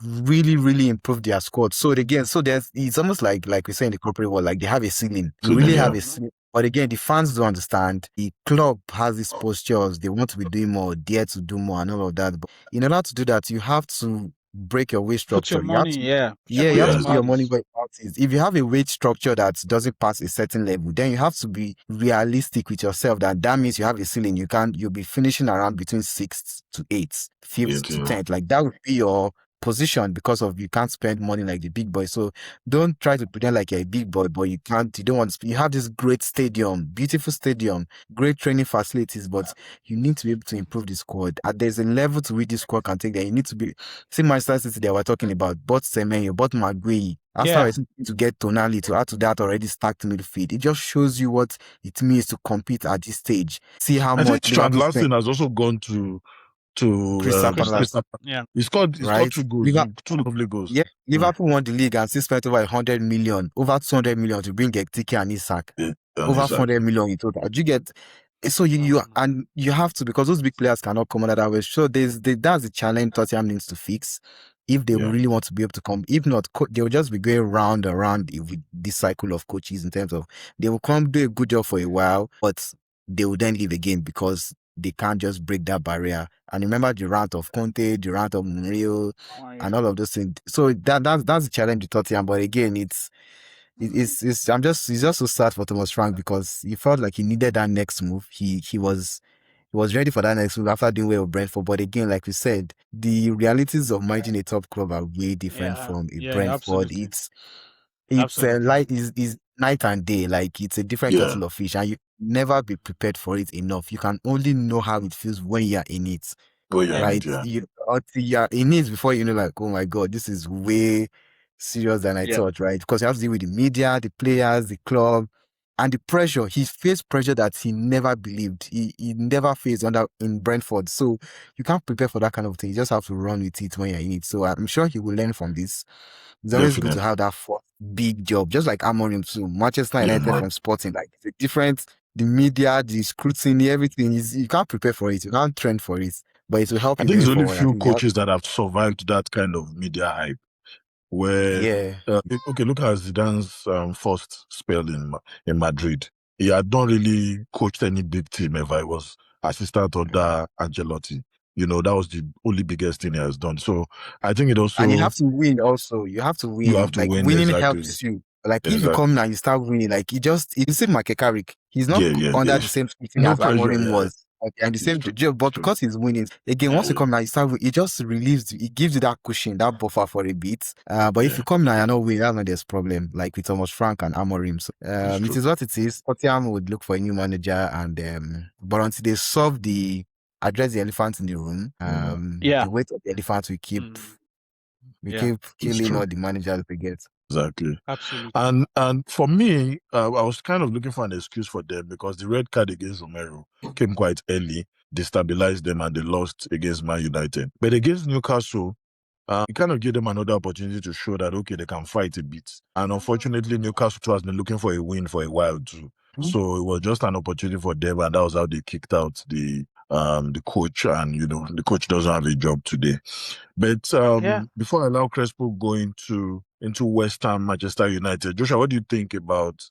[SPEAKER 3] really, really improved their squad. So again, it's almost like we say in the corporate world, like they have a ceiling. We really have a ceiling. But again, the fans don't understand. The club has these postures. They want to be doing more, dare to do more, and all of that. But in order to do that, you have to break your wage structure.
[SPEAKER 2] Put your money,
[SPEAKER 3] you have to put your money where it is. If you have a wage structure that doesn't pass a certain level, then you have to be realistic with yourself. That means you have a ceiling. You'll be finishing around between 6th to 8th, 5th to 10th. Like that would be your position because of you can't spend money like the big boy. So don't try to pretend like you're a big boy, but you don't want to. You have this great stadium, beautiful stadium, great training facilities, but you need to be able to improve the squad. There's a level to which this squad can take that. You need to be, see Manchester City they were talking about, bought Semenyo, bought Maguire. After to get Tonali to add to that already stacked midfield. It just shows you what it means to compete at this stage. See how much
[SPEAKER 1] Strand Larsen has also gone to
[SPEAKER 3] Crystal Palace.
[SPEAKER 2] Yeah.
[SPEAKER 1] He scored 2 goals, 2 lovely goals.
[SPEAKER 3] Yeah, Liverpool won the league and still spent over 100 million, over 200 million to bring Ekitike and Isak. Over 400 million in total. Do you get? So you have to, because those big players cannot come under that way. So that's the challenge Tottenham needs to fix if they really want to be able to come. If not, they'll just be going round and round with this cycle of coaches in terms of they will come do a good job for a while, but they will then leave again because they can't just break that barrier. And remember the rant of Conte, the rant of Romero, and all of those things. So that's the challenge with Tottenham. But again, it's just so sad for Thomas Frank because he felt like he needed that next move. He was ready for that next move after doing well with Brentford. But again, like we said, the realities of managing a top club are way different from a Brentford.
[SPEAKER 2] Absolutely.
[SPEAKER 3] It's is night and day. Like it's a different kettle of fish, and you never be prepared for it enough. You can only know how it feels when you're in it. Right? You're in it before you know, like, oh my God, this is way serious than I thought, right? Because you have to deal with the media, the players, the club, and the pressure. He faced pressure that he never believed. He never faced in Brentford. So you can't prepare for that kind of thing. You just have to run with it when you're in it. So I'm sure he will learn from this. It's always good to have that big job, just like Amorim too. Manchester United from Sporting, like it's a different. The media, the scrutiny, everything is you can't prepare for it. You can't train for it, but it will help you.
[SPEAKER 1] I think there's only few coaches that have survived that kind of media hype. Where look at Zidane's first spell in Madrid. He had not really coached any big team ever. He was assistant under Ancelotti. You know, that was the only biggest thing he has done. So I think it also,
[SPEAKER 3] and you have to win. Also, you have to win.
[SPEAKER 1] You have to win.
[SPEAKER 3] Winning helps you. Like if you come now, you start winning. Like you see Michael Carrick. He's not under the same thing as Amorim was. And the same job, but because he's winning again, once you come now, it just relieves you, it gives you that cushion, that buffer for a bit. But if you come now, you're not winning, that's when there's problem, like with Thomas Frank and Amorim. So it is what it is. Tottenham would look for a new manager, and but until they address the elephant in the room, the weight of the elephant we keep killing all the managers we get.
[SPEAKER 1] Exactly.
[SPEAKER 2] Absolutely.
[SPEAKER 1] And for me, I was kind of looking for an excuse for them because the red card against Romero came quite early, destabilized them, and they lost against Man United. But against Newcastle, it kind of gave them another opportunity to show that, okay, they can fight a bit. And unfortunately, Newcastle too has been looking for a win for a while too. So it was just an opportunity for them, and that was how they kicked out the coach, and the coach doesn't have a job today. But before I allow Crespo go into West Ham, Manchester United, Joshua, what do you think about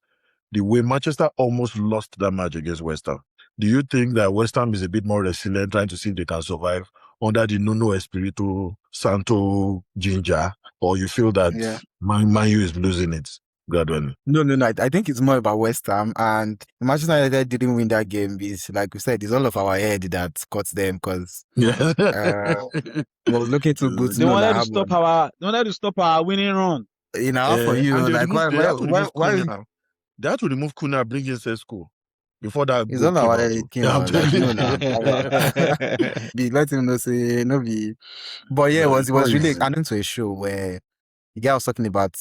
[SPEAKER 1] the way Manchester almost lost that match against West Ham? Do you think that West Ham is a bit more resilient, trying to see if they can survive under the Nuno Espirito Santo ginger, or you feel that Man U is losing it gradually?
[SPEAKER 3] No. I think it's more about West Ham, and Manchester United didn't win that game. Is like we said, it's all of our head that caught them because was looking too good.
[SPEAKER 2] They wanted to stop our winning run.
[SPEAKER 3] For you, like why?
[SPEAKER 1] They had to remove Kuna, bring in Šeško before that.
[SPEAKER 3] It's all our head came out. Let him know say no be. But it was really adding to a show where the guy was talking about,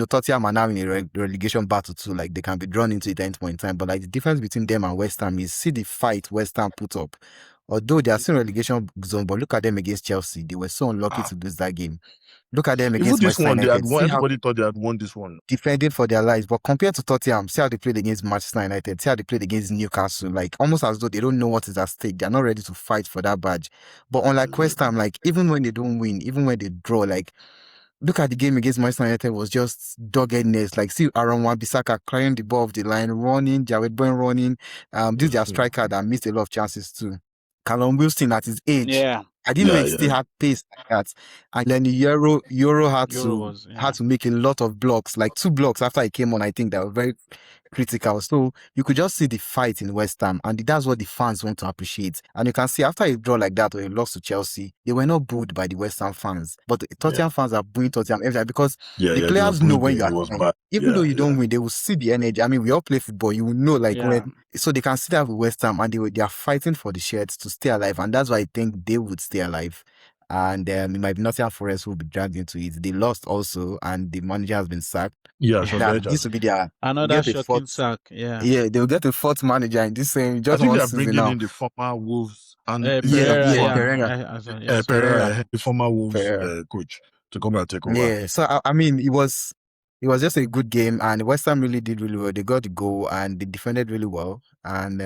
[SPEAKER 3] Tottenham are now in a relegation battle too. Like they can be drawn into it at any point in time. But like the difference between them and West Ham is see the fight West Ham put up. Although they are still in relegation zone, but look at them against Chelsea. They were so unlucky to lose that game. Look at them against
[SPEAKER 1] this one. Everybody thought they had won this one.
[SPEAKER 3] Defending for their lives. But compared to Tottenham, see how they played against Manchester United, see how they played against Newcastle. Like almost as though they don't know what is at stake. They're not ready to fight for that badge. But unlike West Ham, like even when they don't win, even when they draw, like look at the game against Manchester United was just doggedness. Like see Aaron Wan-Bissaka carrying the ball off the line, running, Jarrod Bowen running. This is their striker that missed a lot of chances too. Callum Wilson at his age. I didn't know he still had pace like that. And then the Euro had to make a lot of blocks, like 2 blocks after he came on. I think that were very critical. So you could just see the fight in West Ham, and that's what the fans want to appreciate. And you can see after a draw like that or a loss to Chelsea, they were not booed by the West Ham fans, but the Tottenham fans are booing Tottenham every time because the players know when you are even though you don't win, they will see the energy. I mean, we all play football, you will know so they can see that with West Ham, and they are fighting for the shirts to stay alive, and that's why I think they would stay alive. And it might be Nottingham Forest who will be dragged into it. They lost also, and the manager has been sacked. This will be their
[SPEAKER 2] another shocking sack.
[SPEAKER 3] They will get a 4th manager in this same.
[SPEAKER 1] I think they're bringing in the former Wolves and
[SPEAKER 3] Pereira,
[SPEAKER 1] the former Wolves coach to come and take over.
[SPEAKER 3] So I mean, it was it was just a good game, and West Ham really did really well. They got the goal and they defended really well. And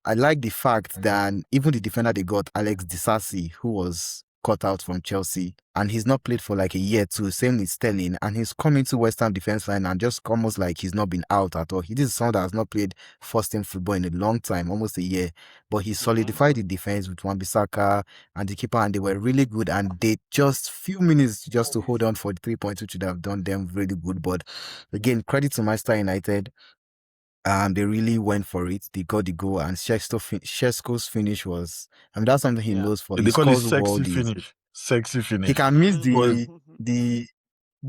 [SPEAKER 3] I like the fact that even the defender they got, Alex Disasi, who was cut out from Chelsea, and he's not played for like a year too. Same with Sterling, and he's coming to West Ham defense line and just almost like he's not been out at all. He is someone that has not played first team football in a long time, almost a year, but he solidified the defense with Wan-Bissaka and the keeper, and they were really good. And they just few minutes just to hold on for the 3 points, which would have done them really good. But again, credit to Manchester United. They really went for it. They got the goal, and Šeško's finish was. I mean, that's something he knows for.
[SPEAKER 1] They
[SPEAKER 3] He
[SPEAKER 1] call it
[SPEAKER 3] scores well.
[SPEAKER 1] sexy finish.
[SPEAKER 3] He can miss the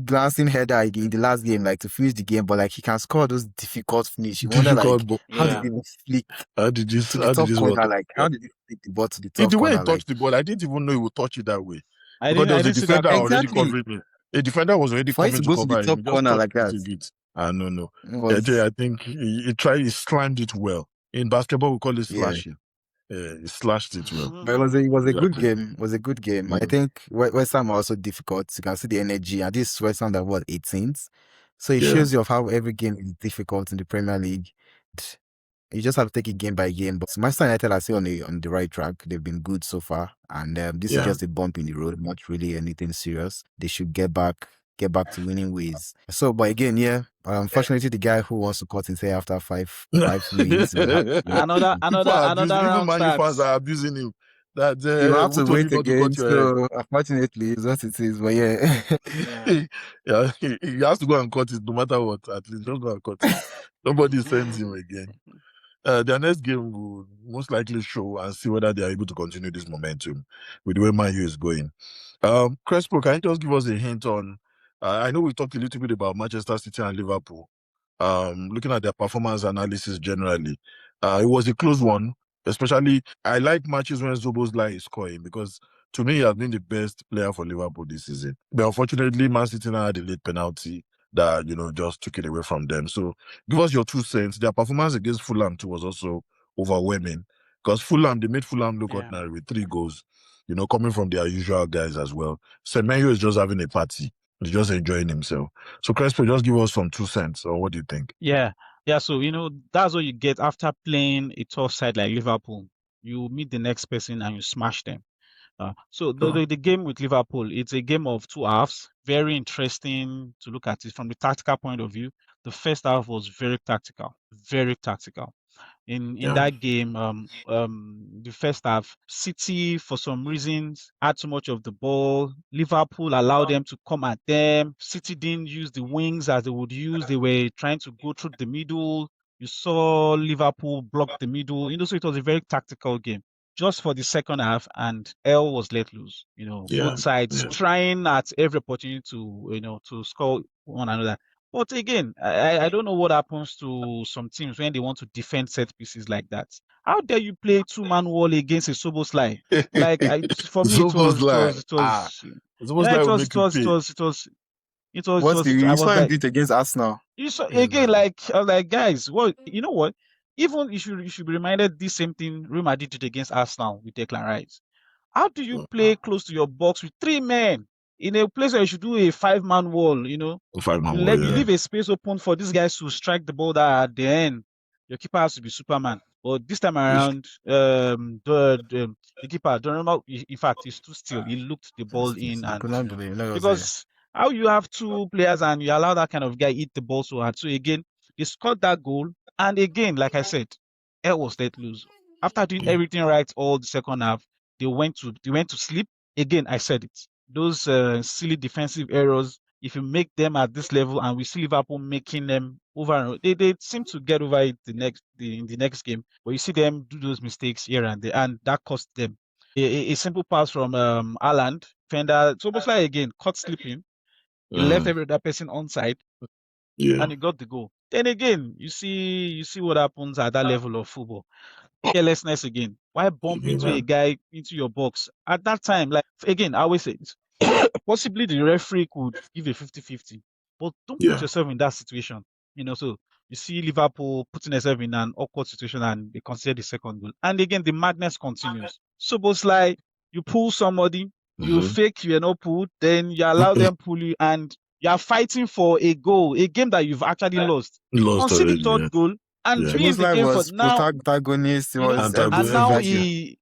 [SPEAKER 3] glancing header in the last game, like to finish the game, but like he can score those difficult finish. You wonder like how did he flick
[SPEAKER 1] how did you
[SPEAKER 3] to the top corner? Like how did he flick the ball to the top
[SPEAKER 1] the
[SPEAKER 3] corner?
[SPEAKER 1] way he touched the ball, I didn't even know he would touch it that way.
[SPEAKER 2] Because
[SPEAKER 1] there was a defender already
[SPEAKER 3] Exactly.
[SPEAKER 1] covering it. A defender was already
[SPEAKER 3] For it
[SPEAKER 1] coming
[SPEAKER 3] to go
[SPEAKER 1] to
[SPEAKER 3] to the
[SPEAKER 1] cover
[SPEAKER 3] top
[SPEAKER 1] him.
[SPEAKER 3] corner like that.
[SPEAKER 1] No.
[SPEAKER 3] Was,
[SPEAKER 1] I think he slammed it well. In basketball, we call it slashing. He slashed it well.
[SPEAKER 3] But it was a good game. It was a good game. I think West Ham are also difficult. You can see the energy. And this West Ham that was 18th. So it shows you of how every game is difficult in the Premier League. You just have to take it game by game. But Manchester United are still on the right track. They've been good so far. And this is just a bump in the road, not really anything serious. They should get back to winning ways. So, but again, unfortunately, the guy who wants to cut his hair after five wins.
[SPEAKER 2] Another round
[SPEAKER 1] Man fans are abusing him. That
[SPEAKER 3] you have to wait again. So, unfortunately, it's what it is. But
[SPEAKER 1] he has to go and cut it no matter what. At least just go and cut it. Nobody sends him again. Their next game will most likely show and see whether they are able to continue this momentum with the way Man U is going. Crespo, can you just give us a hint on? I know we talked a little bit about Manchester City and Liverpool. Looking at their performance analysis generally, it was a close one. Especially, I like matches when Szoboszlai is scoring because to me, he has been the best player for Liverpool this season. But unfortunately, Man City now had a late penalty that just took it away from them. So, give us your 2 cents. Their performance against Fulham too was also overwhelming because they made Fulham look ordinary with 3 goals. Coming from their usual guys as well. Semenyo is just having a party. He's just enjoying himself. So, Crespo, just give us some 2 cents, or what do you think?
[SPEAKER 2] Yeah. So, that's what you get after playing a tough side like Liverpool. You meet the next person and you smash them. So the game with Liverpool, it's a game of 2 halves. Very interesting to look at it from the tactical point of view. The first half was very tactical. In that game, the first half, City for some reasons had too much of the ball. Liverpool allowed them to come at them. City didn't use the wings as they would use. They were trying to go through the middle. You saw Liverpool block the middle. So it was a very tactical game. Just for the second half, and L was let loose. Both sides trying at every opportunity to score one another. But again, I don't know what happens to some teams when they want to defend set pieces like that. How dare you play 2-man wall against a Szoboszlai? Like for me, it was.
[SPEAKER 3] You saw him beat against Arsenal.
[SPEAKER 2] You saw again, I was like, guys, well, you know what? Even you should be reminded this same thing Real Madrid did against Arsenal with Declan Rice. How do you play close to your box with 3 men in a place where you should do a 5-man wall? You leave a space open for these guys to strike the ball that at the end your keeper has to be Superman. But this time around, the keeper, Romero, in fact, he stood still. He looked the ball in, and because how you have 2 players and you allow that kind of guy hit the ball so hard. So again, they scored that goal, and again, like I said, L was let loose. After doing everything right all the second half, they went to sleep. Again, I said it. Those silly defensive errors, if you make them at this level, and we see Liverpool making them over, they seem to get over it in the next game. But you see them do those mistakes here and there, and that cost them. A simple pass from Haaland, defender, it's almost like again caught sleeping. He left every other person onside, and he got the goal. Then again, you see what happens at that level of football. Carelessness again. Why bump into a guy into your box at that time? Like again, I always say possibly the referee could give a 50-50, but don't put yourself in that situation. So you see Liverpool putting themselves in an awkward situation and they consider the second goal. And again, the madness continues. Szoboszlai, you pull somebody, you fake you're not pulled, then you allow them pull you, and You are fighting for a goal, a game that you've actually lost.
[SPEAKER 1] Lost
[SPEAKER 2] Concede the
[SPEAKER 1] already,
[SPEAKER 2] third
[SPEAKER 1] yeah.
[SPEAKER 2] goal and
[SPEAKER 1] Yeah.
[SPEAKER 2] be in the
[SPEAKER 3] Szoboszlai
[SPEAKER 2] game for
[SPEAKER 3] was
[SPEAKER 2] now.
[SPEAKER 3] protagonist. He
[SPEAKER 2] You know,
[SPEAKER 3] was
[SPEAKER 2] and
[SPEAKER 3] everything
[SPEAKER 2] now
[SPEAKER 3] that you.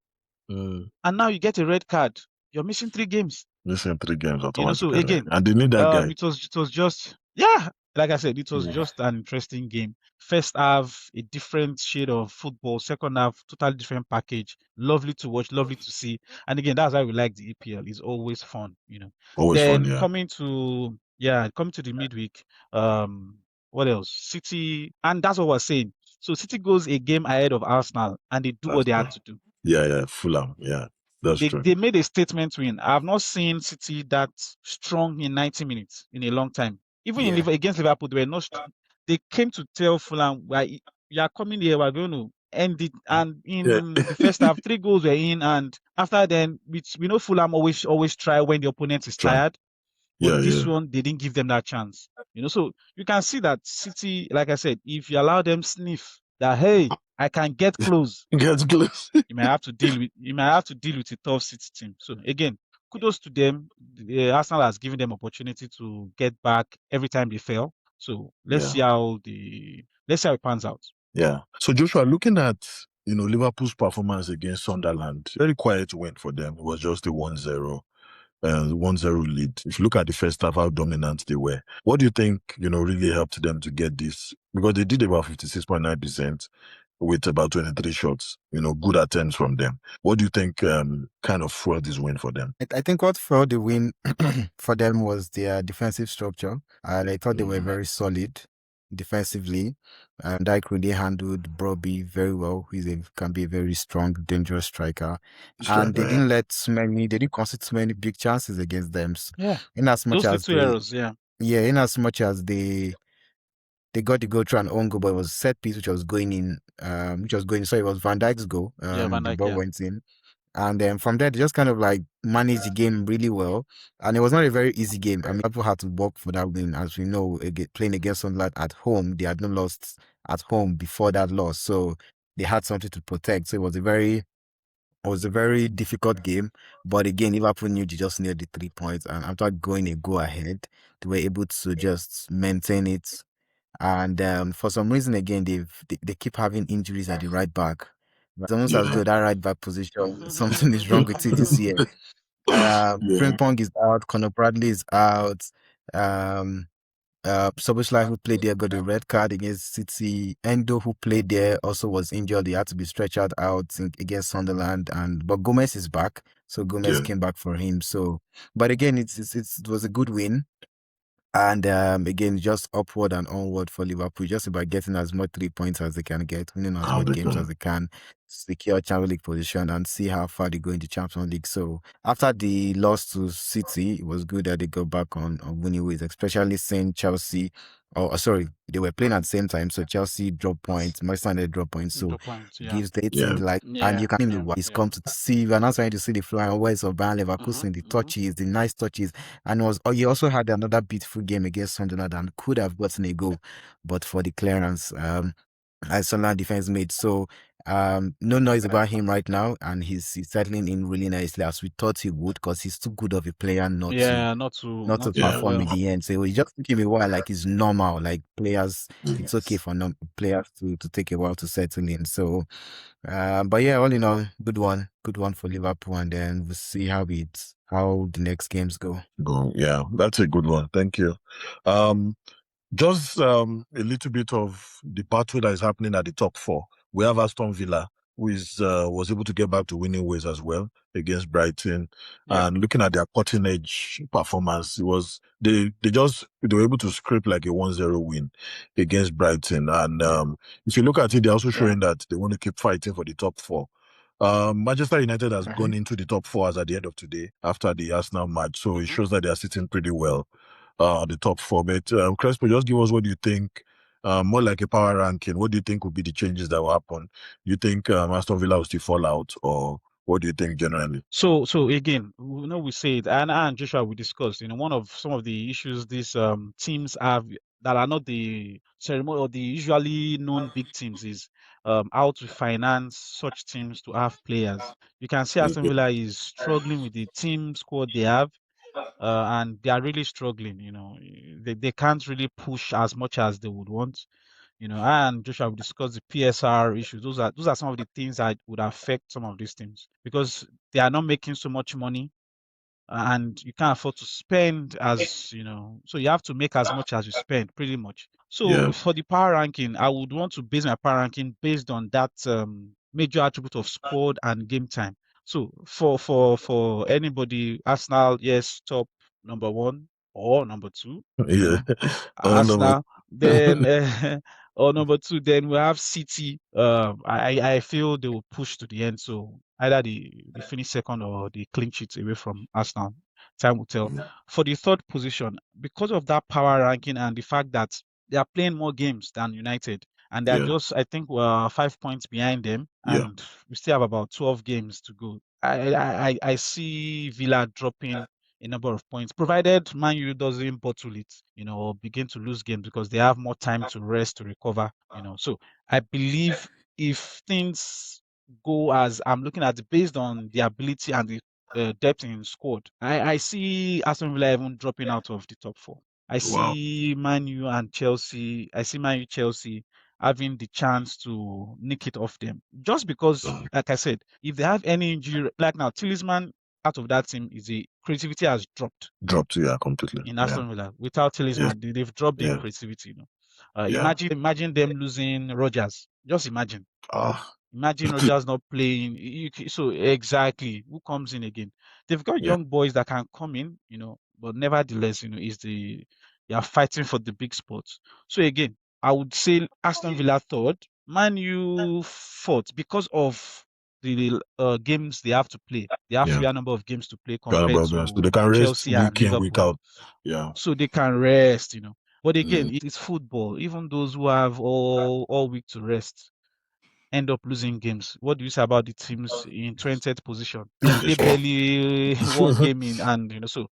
[SPEAKER 2] and now you get a red card. You're missing 3 games.
[SPEAKER 1] Missing 3 games
[SPEAKER 2] You know, so
[SPEAKER 1] automatically.
[SPEAKER 2] again,
[SPEAKER 1] And they need that guy.
[SPEAKER 2] it was just, yeah, like I said, it was just an interesting game. First half, a different shade of football. Second half, totally different package. Lovely to watch, lovely to see. And again, that's why we like the EPL. It's always fun, you know.
[SPEAKER 1] Always
[SPEAKER 2] Then
[SPEAKER 1] fun, yeah.
[SPEAKER 2] coming to the midweek, what else? City, and that's what we're saying. So City goes a game ahead of Arsenal, and they do what they had to do.
[SPEAKER 1] Yeah, Fulham, yeah. That's true.
[SPEAKER 2] They made a statement win. I've not seen City that strong in 90 minutes in a long time. Even against Liverpool, they were not. They came to tell Fulham, "You are coming here. We're going to end it." And in the first half, 3 goals were in, and after then, we know Fulham always try when the opponent is tired. But this one, they didn't give them that chance. You know, so you can see that City, like I said, if you allow them sniff that, hey, I can get close.
[SPEAKER 1] Get close.
[SPEAKER 2] You might have to deal with a tough City team. So again, kudos to them. Arsenal has given them opportunity to get back every time they fail. So let's see how it pans out.
[SPEAKER 1] Yeah. So Joshua, looking at Liverpool's performance against Sunderland, very quiet win for them. It was just a 1-0. 1-0 lead. If you look at the first half, how dominant they were. What do you think, really helped them to get this? Because they did about 56.9% with about 23 shots, good attempts from them. What do you think kind of fueled this win for them?
[SPEAKER 3] I think what fueled the win for them was their defensive structure. I thought they were very solid defensively. Dyke really handled Broby very well. Can be a very strong, dangerous striker. And they didn't concede too many big chances against them.
[SPEAKER 2] Yeah.
[SPEAKER 3] In as much
[SPEAKER 2] Those
[SPEAKER 3] as
[SPEAKER 2] little errors, yeah.
[SPEAKER 3] Yeah, in as much as they got the goal through an own goal, but it was set piece which was going in. So it was Van Dijk's goal.
[SPEAKER 2] Van Dijk,
[SPEAKER 3] the ball went in. And then from there, they just kind of like managed the game really well. And it was not a very easy game. I mean, people had to work for that win. As we know, playing against Sunderland at home, they had not lost at home before that loss. So they had something to protect. So it was a very difficult game. But again, Liverpool knew they just needed the 3 points. And after going a go ahead, they were able to just maintain it. And for some reason, again, they keep having injuries at the right back. It's almost as though that right back position, something is wrong with it this year. Frimpong is out, Conor Bradley is out. Szoboszlai, who played there, got a red card against City. Endo, who played there, also was injured. He had to be stretched out against Sunderland. But Gomez is back, so Gomez came back for him. So, but again, it was a good win. And again, just upward and onward for Liverpool, just about getting as much 3 points as they can get, winning as many games as they can, secure Champions League position, and see how far they go in the Champions League. So after the loss to City, it was good that they go back on winning ways, especially seeing Chelsea. They were playing at the same time, so Chelsea dropped points, Manchester United dropped points, so gives the team and you can see he's come to see. We're not trying to see the flying words of Bayer Leverkusen, the touches, the nice touches, and he also had another beautiful game against Sunderland and could have gotten a goal, but for the clearance, as Sunderland defense made. So no noise about him right now, and he's settling in really nicely as we thought he would, because he's too good of a player not to perform in the end. So it just took him a while, like it's normal. Like players, it's okay for players to take a while to settle in. So, but yeah, all in all, good one for Liverpool, and then we'll see how the next games go.
[SPEAKER 1] Yeah, that's a good one. Thank you. Just a little bit of the battle that is happening at the top 4. We have Aston Villa, who was able to get back to winning ways as well against Brighton. And looking at their cutting edge performance, they were able to scrape like a 1-0 win against Brighton. And if you look at it, they're also showing that they want to keep fighting for the top 4. Manchester United has gone into the top 4 as at the end of today after the Arsenal match. So it shows that they are sitting pretty well. The top 4. But Crespo, just give us what you think, more like a power ranking. What do you think will be the changes that will happen? You think Aston Villa will still fall out, or what do you think generally?
[SPEAKER 2] So again, we say it, and Joshua, we discussed, some of the issues these teams have that are not the ceremony or the usually known big teams is how to finance such teams to have players. You can see Aston Villa is struggling with the team squad they have. and they are really struggling. They can't really push as much as they would want. And Joshua, we discussed the PSR issues. Those are some of the things that would affect some of these teams because they are not making so much money, and you can't afford to spend so you have to make as much as you spend, pretty much. So for the power ranking, I would want to base my power ranking based on that major attribute of squad and game time. So for anybody, Arsenal, yes, top number 1 or number 2. Arsenal. Then or number 2, then we have City. I feel they will push to the end. So either they finish second or they clean sheet away from Arsenal. Time will tell. For the third position, because of that power ranking and the fact that they are playing more games than United, and they're just, I think, 5 points behind them, and we still have about 12 games to go. I see Villa dropping a number of points, provided Man U doesn't bottle it, or begin to lose games because they have more time to rest, to recover, So I believe if things go as I'm looking at it, based on the ability and the depth in squad, I see Aston Villa even dropping out of the top 4. I see Man U and Chelsea. I see Man U, Chelsea having the chance to nick it off them, just because, like I said, if they have any injury, like now, Talisman out of that team, the creativity has dropped.
[SPEAKER 1] Yeah, completely.
[SPEAKER 2] In Aston Villa, without Talisman, they've dropped in creativity. Imagine them losing Rodgers. Just imagine. Imagine Rodgers not playing. So exactly, who comes in again? They've got young boys that can come in, but nevertheless, they are fighting for the big spots. So again, I would say Aston Villa third, Man U fourth, because of the games they have to play. They have fewer number of games to play compared to
[SPEAKER 1] they can rest
[SPEAKER 2] Chelsea and
[SPEAKER 1] week in,
[SPEAKER 2] Liverpool.
[SPEAKER 1] week out.
[SPEAKER 2] So they can rest, But again, it is football. Even those who have all week to rest end up losing games. What do you say about the teams in 20th position? They barely one game in, and so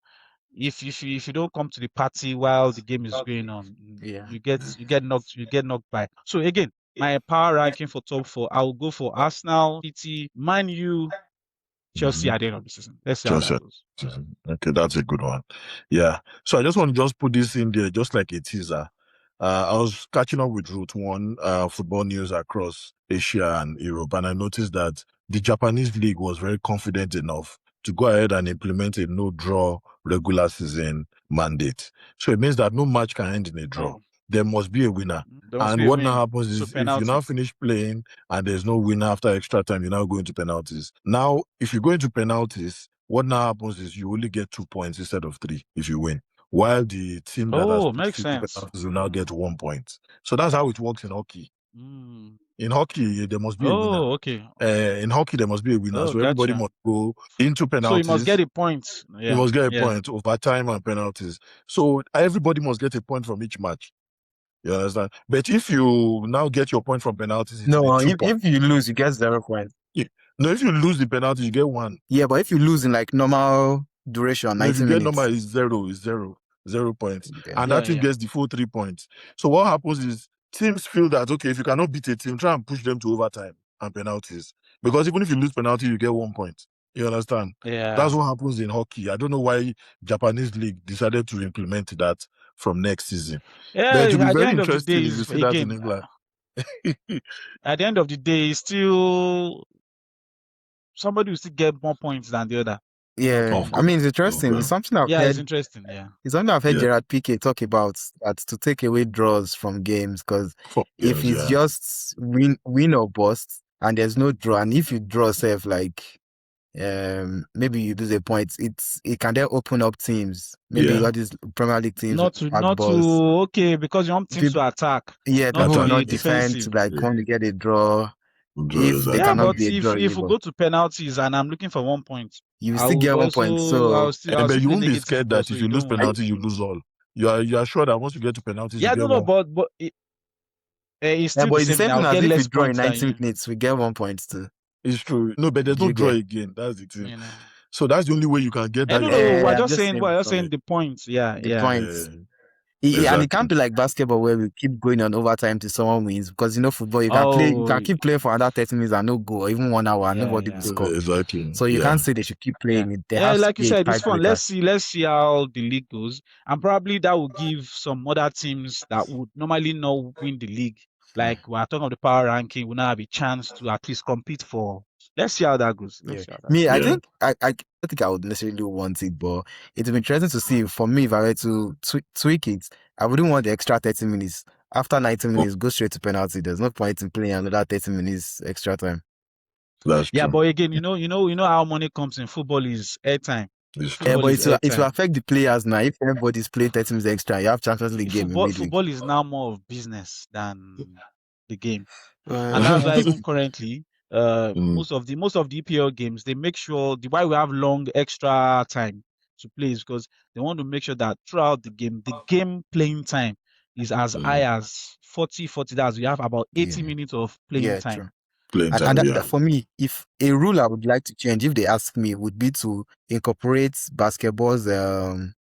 [SPEAKER 2] if you don't come to the party while the game is going on, you get knocked by. So again, my power ranking for top 4, I will go for Arsenal, City, Man U, Chelsea at the end of the season. Let's see how that goes.
[SPEAKER 1] Okay, that's a good one. Yeah. So I just want to just put this in there, just like a teaser. I was catching up with Route 1 football news across Asia and Europe, and I noticed that the Japanese league was very confident enough to go ahead and implement a no-draw regular season mandate. So it means that no match can end in a draw. There must be a winner. And what now happens is, if you now finish playing and there's no winner after extra time, you now go into penalties. Now, if you go into penalties, what now happens is you only get 2 points instead of 3 if you win. While the team that has
[SPEAKER 2] makes sense.
[SPEAKER 1] penalties will now get 1 point. So that's how it works in hockey. In hockey, there must be a winner.
[SPEAKER 2] Okay.
[SPEAKER 1] In hockey, there must be a winner. So everybody must go into penalties.
[SPEAKER 2] So you must get a point.
[SPEAKER 1] You must get a point over time and penalties. So everybody must get a point from each match. You understand? But if you now get your point from penalties,
[SPEAKER 3] if you lose, you get 0 points.
[SPEAKER 1] No, if you lose the penalty, you get 1.
[SPEAKER 3] Yeah, but if you lose in like normal duration, 90
[SPEAKER 1] if you
[SPEAKER 3] minutes,
[SPEAKER 1] get normal, is 0 points. And that team gets the full 3 points. So what happens is teams feel that, okay, if you cannot beat a team, try and push them to overtime and penalties. Because even if you lose penalty, you get 1 point. You understand?
[SPEAKER 2] Yeah.
[SPEAKER 1] That's what happens in hockey. I don't know why Japanese league decided to implement that from next season.
[SPEAKER 2] Yeah,
[SPEAKER 1] but it will
[SPEAKER 2] at
[SPEAKER 1] be
[SPEAKER 2] the
[SPEAKER 1] very
[SPEAKER 2] end of the
[SPEAKER 1] interesting
[SPEAKER 2] day,
[SPEAKER 1] if you see that in England.
[SPEAKER 2] At the end of the day, still somebody will still get more points than the other.
[SPEAKER 3] Yeah, I mean, it's interesting. It's something I've heard.
[SPEAKER 2] It's interesting. Yeah,
[SPEAKER 3] it's something I've heard Gerard Piqué talk about, that to take away draws from games, because if it's just win or bust and there's no draw, and if you draw safe, like maybe you lose a point, it can then open up teams. Maybe all these Premier League teams
[SPEAKER 2] not to because you want teams to attack.
[SPEAKER 3] Yeah, people will not defend to like come to get a draw. If they cannot be a draw,
[SPEAKER 2] if we go to penalties and I'm looking for 1 point,
[SPEAKER 3] you still get 1 point. So
[SPEAKER 1] but you won't be scared that if you lose penalty, you lose all. You are sure that once you get to penalties, you get 1.
[SPEAKER 2] But it's still
[SPEAKER 3] but it's the same thing as if we draw in 90 minutes, we get 1 point too.
[SPEAKER 1] It's true. No, but there's no draw again. That's the thing. So that's the only way you can get that.
[SPEAKER 2] We're just saying the points. Yeah,
[SPEAKER 3] points. And it can't be like basketball where we keep going on overtime till someone wins, because football you can keep playing for another 30 minutes and no goal, or even 1 hour and nobody will score.
[SPEAKER 1] Exactly.
[SPEAKER 3] So you can't say they should keep playing it. They have
[SPEAKER 2] like
[SPEAKER 3] to
[SPEAKER 2] you said, it's fun.
[SPEAKER 3] tiebreaker.
[SPEAKER 2] Let's see how the league goes, and probably that will give some other teams that would normally not win the league, like we're talking of the power ranking, will now have a chance to at least compete for. Let's see how that goes.
[SPEAKER 3] I think I don't think I would necessarily want it, but it would be interesting to see. For me, if I were to tweak it, I wouldn't want the extra 30 minutes. After 90 minutes, go straight to penalty. There's no point in playing another 30 minutes extra time.
[SPEAKER 1] That's true.
[SPEAKER 2] But again, you know how money comes in football is airtime.
[SPEAKER 3] But it will affect the players now. If everybody's playing 30 minutes extra, you have Champions League game in midweek.
[SPEAKER 2] Football is now more of business than the game, and that's why even currently, most of the EPL games, they make sure why we have long extra time to play is because they want to make sure that throughout the game playing time is as high as 40. That's you have about 80 minutes of playing time.
[SPEAKER 3] True. And for me, if a rule I would like to change, if they ask me, would be to incorporate basketball's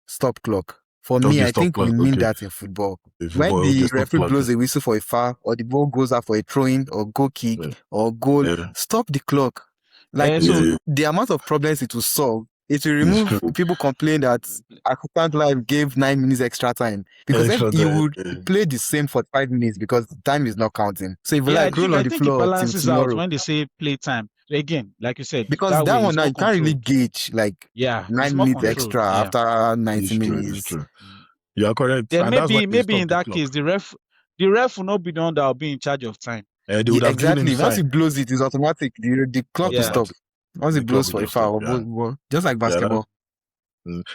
[SPEAKER 3] stop clock. For me, I think we need that in football. When the referee blows a whistle for a foul, or the ball goes out for a throw-in, or goal kick, or goal, stop the clock. Like, the amount of problems it will solve, it will remove people complain that Account Live gave 9 minutes extra time. Because then you would play the same for 5 minutes because time is not counting. So if you roll on the floor,
[SPEAKER 2] it balances out when they say play time. Again, like you said,
[SPEAKER 3] because that one now you can't really gauge 9 minutes extra after 90 minutes.
[SPEAKER 1] True. You are correct.
[SPEAKER 2] Then maybe in that case, the ref will not be the one that will be in charge of time.
[SPEAKER 3] Exactly. Once it blows, it is automatic. The clock will stop. Once it blows for a foul, just like basketball.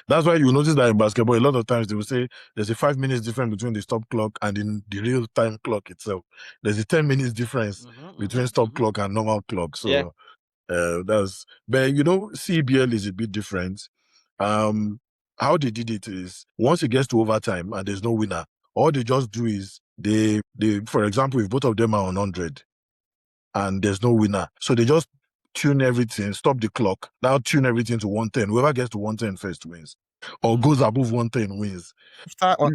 [SPEAKER 1] That's why you notice that in basketball, a lot of times they will say there's a 5 minutes difference between the stop clock and in the real time clock itself. There's a 10 minutes difference between stop clock and normal clock. So but CBL is a bit different. How they did it is once it gets to overtime and there's no winner, all they just do is they for example, if both of them are on 100 and there's no winner, so they just tune everything, stop the clock, now tune everything to 110. Whoever gets to 110 first wins, or goes above 110 wins.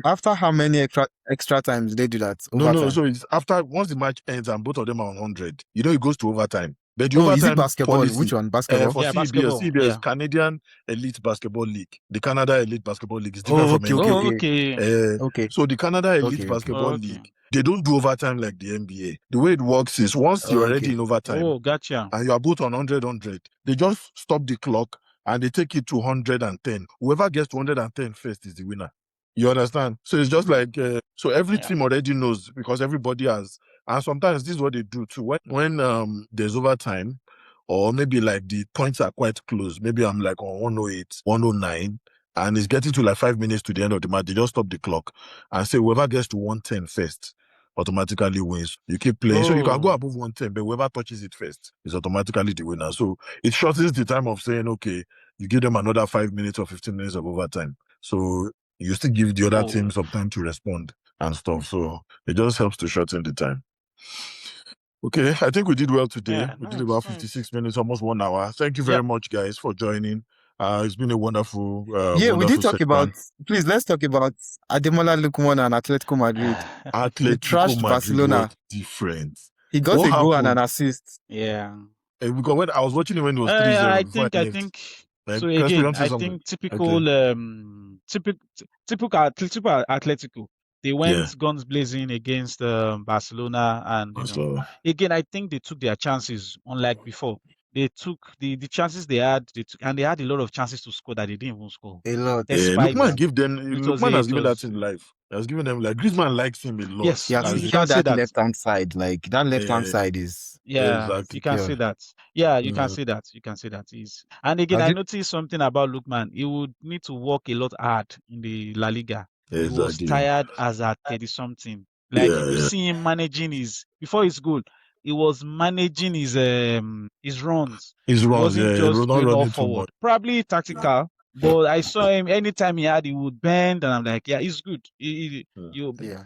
[SPEAKER 3] After how many extra times they do that?
[SPEAKER 1] No. So it's after, once the match ends and both of them are on 100, it goes to overtime. But the
[SPEAKER 3] overtime is it basketball? Policy, which one? Basketball?
[SPEAKER 1] For CBS is Canadian Elite Basketball League. The Canada Elite Basketball League is different from NBA.
[SPEAKER 3] Okay.
[SPEAKER 1] So the Canada Elite Basketball League, they don't do overtime like the NBA. The way it works is once you're already in overtime,
[SPEAKER 2] gotcha,
[SPEAKER 1] and you are both on 100, they just stop the clock and they take it to 110. Whoever gets to 110 first is the winner. You understand? So it's just like, so every team already knows because everybody has, and sometimes this is what they do too. When there's overtime, or maybe like the points are quite close, maybe I'm like on 108, 109, and it's getting to like 5 minutes to the end of the match, they just stop the clock and say whoever gets to 110 first automatically wins. You keep playing. So you can go above 110, but whoever touches it first is automatically the winner. So it shortens the time of saying, okay, you give them another 5 minutes or 15 minutes of overtime. So you still give the other team some time to respond and stuff. So it just helps to shorten the time. Okay, I think we did well today. We did about 56 minutes, almost 1 hour. Thank you very much, guys, for joining. It's been a wonderful
[SPEAKER 3] we did talk about, please, let's talk about Ademola Lookman and Atletico Madrid.
[SPEAKER 1] They trashed Barcelona. Different.
[SPEAKER 3] He got a goal and an assist.
[SPEAKER 2] Yeah.
[SPEAKER 1] Because when I was watching it when it was 3-0.
[SPEAKER 2] I think so again, I think typical Atletico. They went guns blazing against Barcelona, and again, I think they took their chances, unlike before. They took the chances they had, and they had a lot of chances to score that they didn't even score.
[SPEAKER 3] A lot.
[SPEAKER 1] Lookman has given that in life. He has given them, like, Griezmann likes him a lot.
[SPEAKER 3] Yes, you can say that left-hand side. Like, that left-hand side is...
[SPEAKER 2] exactly. You can say that. Yeah, you can say that. You can say that. And again, I noticed something about Lookman. He would need to work a lot hard in the La Liga. He was tired as at 30-something. Like, if you see him managing before his goal, he was managing his runs.
[SPEAKER 1] He
[SPEAKER 2] wasn't just going all forward. Probably tactical, but I saw him anytime he would bend, and I'm like, yeah, he's good.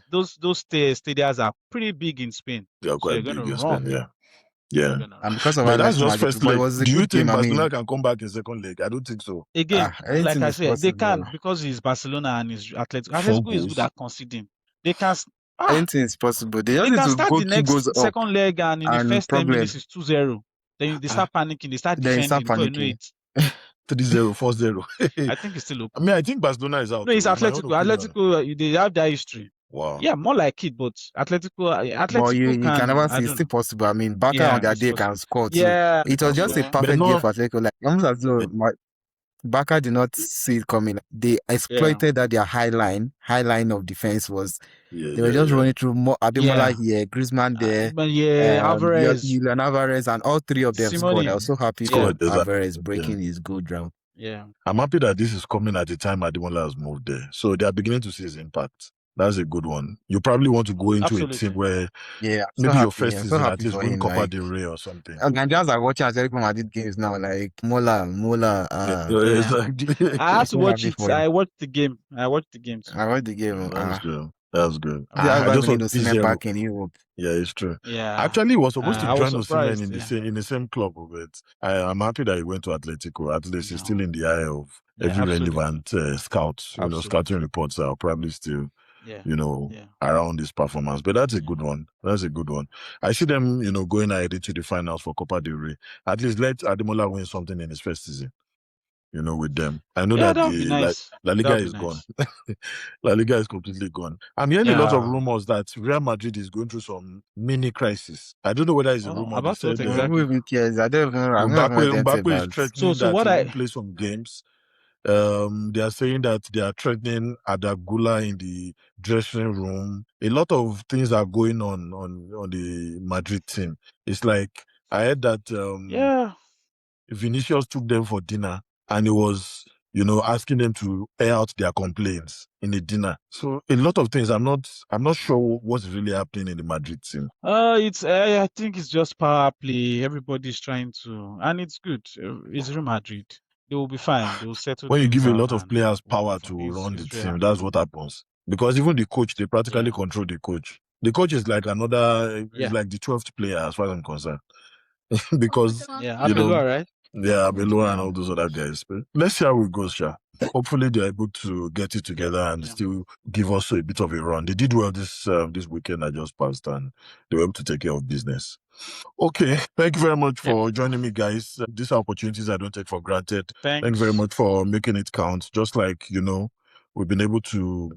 [SPEAKER 2] Those stadiums are pretty big in Spain.
[SPEAKER 1] They are quite big in Spain, Yeah.
[SPEAKER 3] And because of
[SPEAKER 1] But
[SPEAKER 3] I
[SPEAKER 1] that's
[SPEAKER 3] like
[SPEAKER 1] just
[SPEAKER 3] Madrid,
[SPEAKER 1] first
[SPEAKER 3] but it
[SPEAKER 1] leg.
[SPEAKER 3] was a
[SPEAKER 1] Do you
[SPEAKER 3] good game.
[SPEAKER 1] think
[SPEAKER 3] I
[SPEAKER 1] Barcelona
[SPEAKER 3] mean,
[SPEAKER 1] can come back in second leg? I don't think so.
[SPEAKER 2] Again, like
[SPEAKER 3] anything
[SPEAKER 2] I
[SPEAKER 3] is
[SPEAKER 2] said, they
[SPEAKER 3] possible.
[SPEAKER 2] can because it's Barcelona and it's Atletico.
[SPEAKER 1] 4
[SPEAKER 2] Atletico is
[SPEAKER 1] goals.
[SPEAKER 2] good at conceding. They can
[SPEAKER 3] Anything is possible. They
[SPEAKER 2] they
[SPEAKER 3] just need
[SPEAKER 2] can
[SPEAKER 3] to
[SPEAKER 2] start
[SPEAKER 3] go
[SPEAKER 2] the
[SPEAKER 3] 2 goals
[SPEAKER 2] next
[SPEAKER 3] up.
[SPEAKER 2] second leg and in the
[SPEAKER 3] And
[SPEAKER 2] first 10
[SPEAKER 3] problem,
[SPEAKER 2] minutes it's 2-0. Then they start panicking, they start
[SPEAKER 3] then you start
[SPEAKER 2] defending before you know
[SPEAKER 3] panicking.
[SPEAKER 2] it.
[SPEAKER 1] 3-0, 4-0.
[SPEAKER 2] I think it's still okay.
[SPEAKER 1] I mean, I think Barcelona is out.
[SPEAKER 2] No, it's
[SPEAKER 1] in my own
[SPEAKER 2] Atletico.
[SPEAKER 1] opinion.
[SPEAKER 2] Atletico, they have their history.
[SPEAKER 1] Wow.
[SPEAKER 2] Yeah, more like it, but Atletico
[SPEAKER 3] But you can never
[SPEAKER 2] I
[SPEAKER 3] see it's
[SPEAKER 2] don't
[SPEAKER 3] still
[SPEAKER 2] know.
[SPEAKER 3] possible. I mean, Barca
[SPEAKER 2] Yeah,
[SPEAKER 3] on their
[SPEAKER 2] it's
[SPEAKER 3] day
[SPEAKER 2] possible.
[SPEAKER 3] can score too.
[SPEAKER 2] Yeah,
[SPEAKER 3] It was just a
[SPEAKER 2] yeah.
[SPEAKER 3] perfect
[SPEAKER 1] But
[SPEAKER 3] game
[SPEAKER 1] no,
[SPEAKER 3] for Atletico. Like almost as though Barca did not see it coming. They exploited that their high line of defense was they were just running through more Ademola here, Griezmann there,
[SPEAKER 2] But yeah, Alvarez,
[SPEAKER 3] Julian Alvarez, and all three of them scored. I was so happy for Alvarez breaking his goal drought.
[SPEAKER 2] Yeah.
[SPEAKER 1] I'm happy that this is coming at the time Ademola has moved there. So they are beginning to see his impact. That's a good one. You probably want to go into a team where maybe your first season at least win Copa del Rey or something.
[SPEAKER 3] And just like watching Atletico Madrid games now, like Mola.
[SPEAKER 1] Exactly.
[SPEAKER 2] I have to watch it. I watched the game. Too.
[SPEAKER 3] I watched the game.
[SPEAKER 1] That's good.
[SPEAKER 3] I just want to see back in Europe.
[SPEAKER 1] Yeah, it's true.
[SPEAKER 2] Yeah.
[SPEAKER 1] Actually, he was supposed to join Osimhen
[SPEAKER 3] in
[SPEAKER 1] the same club, but I'm happy that he went to Atletico. At least he's still in the eye of every relevant scouts. Scouting reports are probably still, around this performance. But that's a good one. I see them, going ahead into the finals for Copa del Rey. At least let Ademola win something in his first season. With them. I know that La Liga is gone. La Liga is completely gone. I'm hearing a lot of rumors that Real Madrid is going through some mini crisis. I don't know whether it's a rumor.
[SPEAKER 2] About
[SPEAKER 1] they said,
[SPEAKER 2] exactly?
[SPEAKER 3] Who cares? I don't know.
[SPEAKER 1] Mbappe is threatening that he won't play some games. They are saying that they are threatening Adagula in the dressing room. A lot of things are going on the Madrid team. It's like I heard that Vinicius took them for dinner and he was, asking them to air out their complaints in the dinner. So a lot of things. I'm not sure what's really happening in the Madrid team.
[SPEAKER 2] I think it's just power play. Everybody's trying to, and it's good. It's Real Madrid. They will be fine. They will settle.
[SPEAKER 1] When you give a lot of players power to run the team, that's what happens. Because even the coach, they practically control the coach. The coach is like is like the 12th player as far as I'm concerned. Because
[SPEAKER 2] Abelua, right?
[SPEAKER 1] Yeah, Abelua and all those other guys. But let's see how it goes, Sha. Hopefully they're able to get it together and still give us a bit of a run. They did well this weekend I just passed and they were able to take care of business. Okay, thank you very much for joining me, guys. These are opportunities I don't take for granted. Thank you very much for making it count. Just like, we've been able to,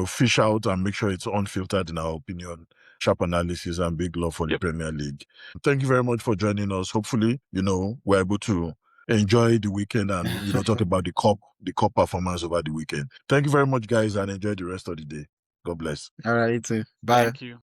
[SPEAKER 1] fish out and make sure it's unfiltered in our opinion, sharp analysis and big love for the Premier League. Thank you very much for joining us. Hopefully, we're able to enjoy the weekend and, talk about the cup performance over the weekend. Thank you very much, guys, and enjoy the rest of the day. God bless.
[SPEAKER 3] All right, you too. Bye.
[SPEAKER 2] Thank you.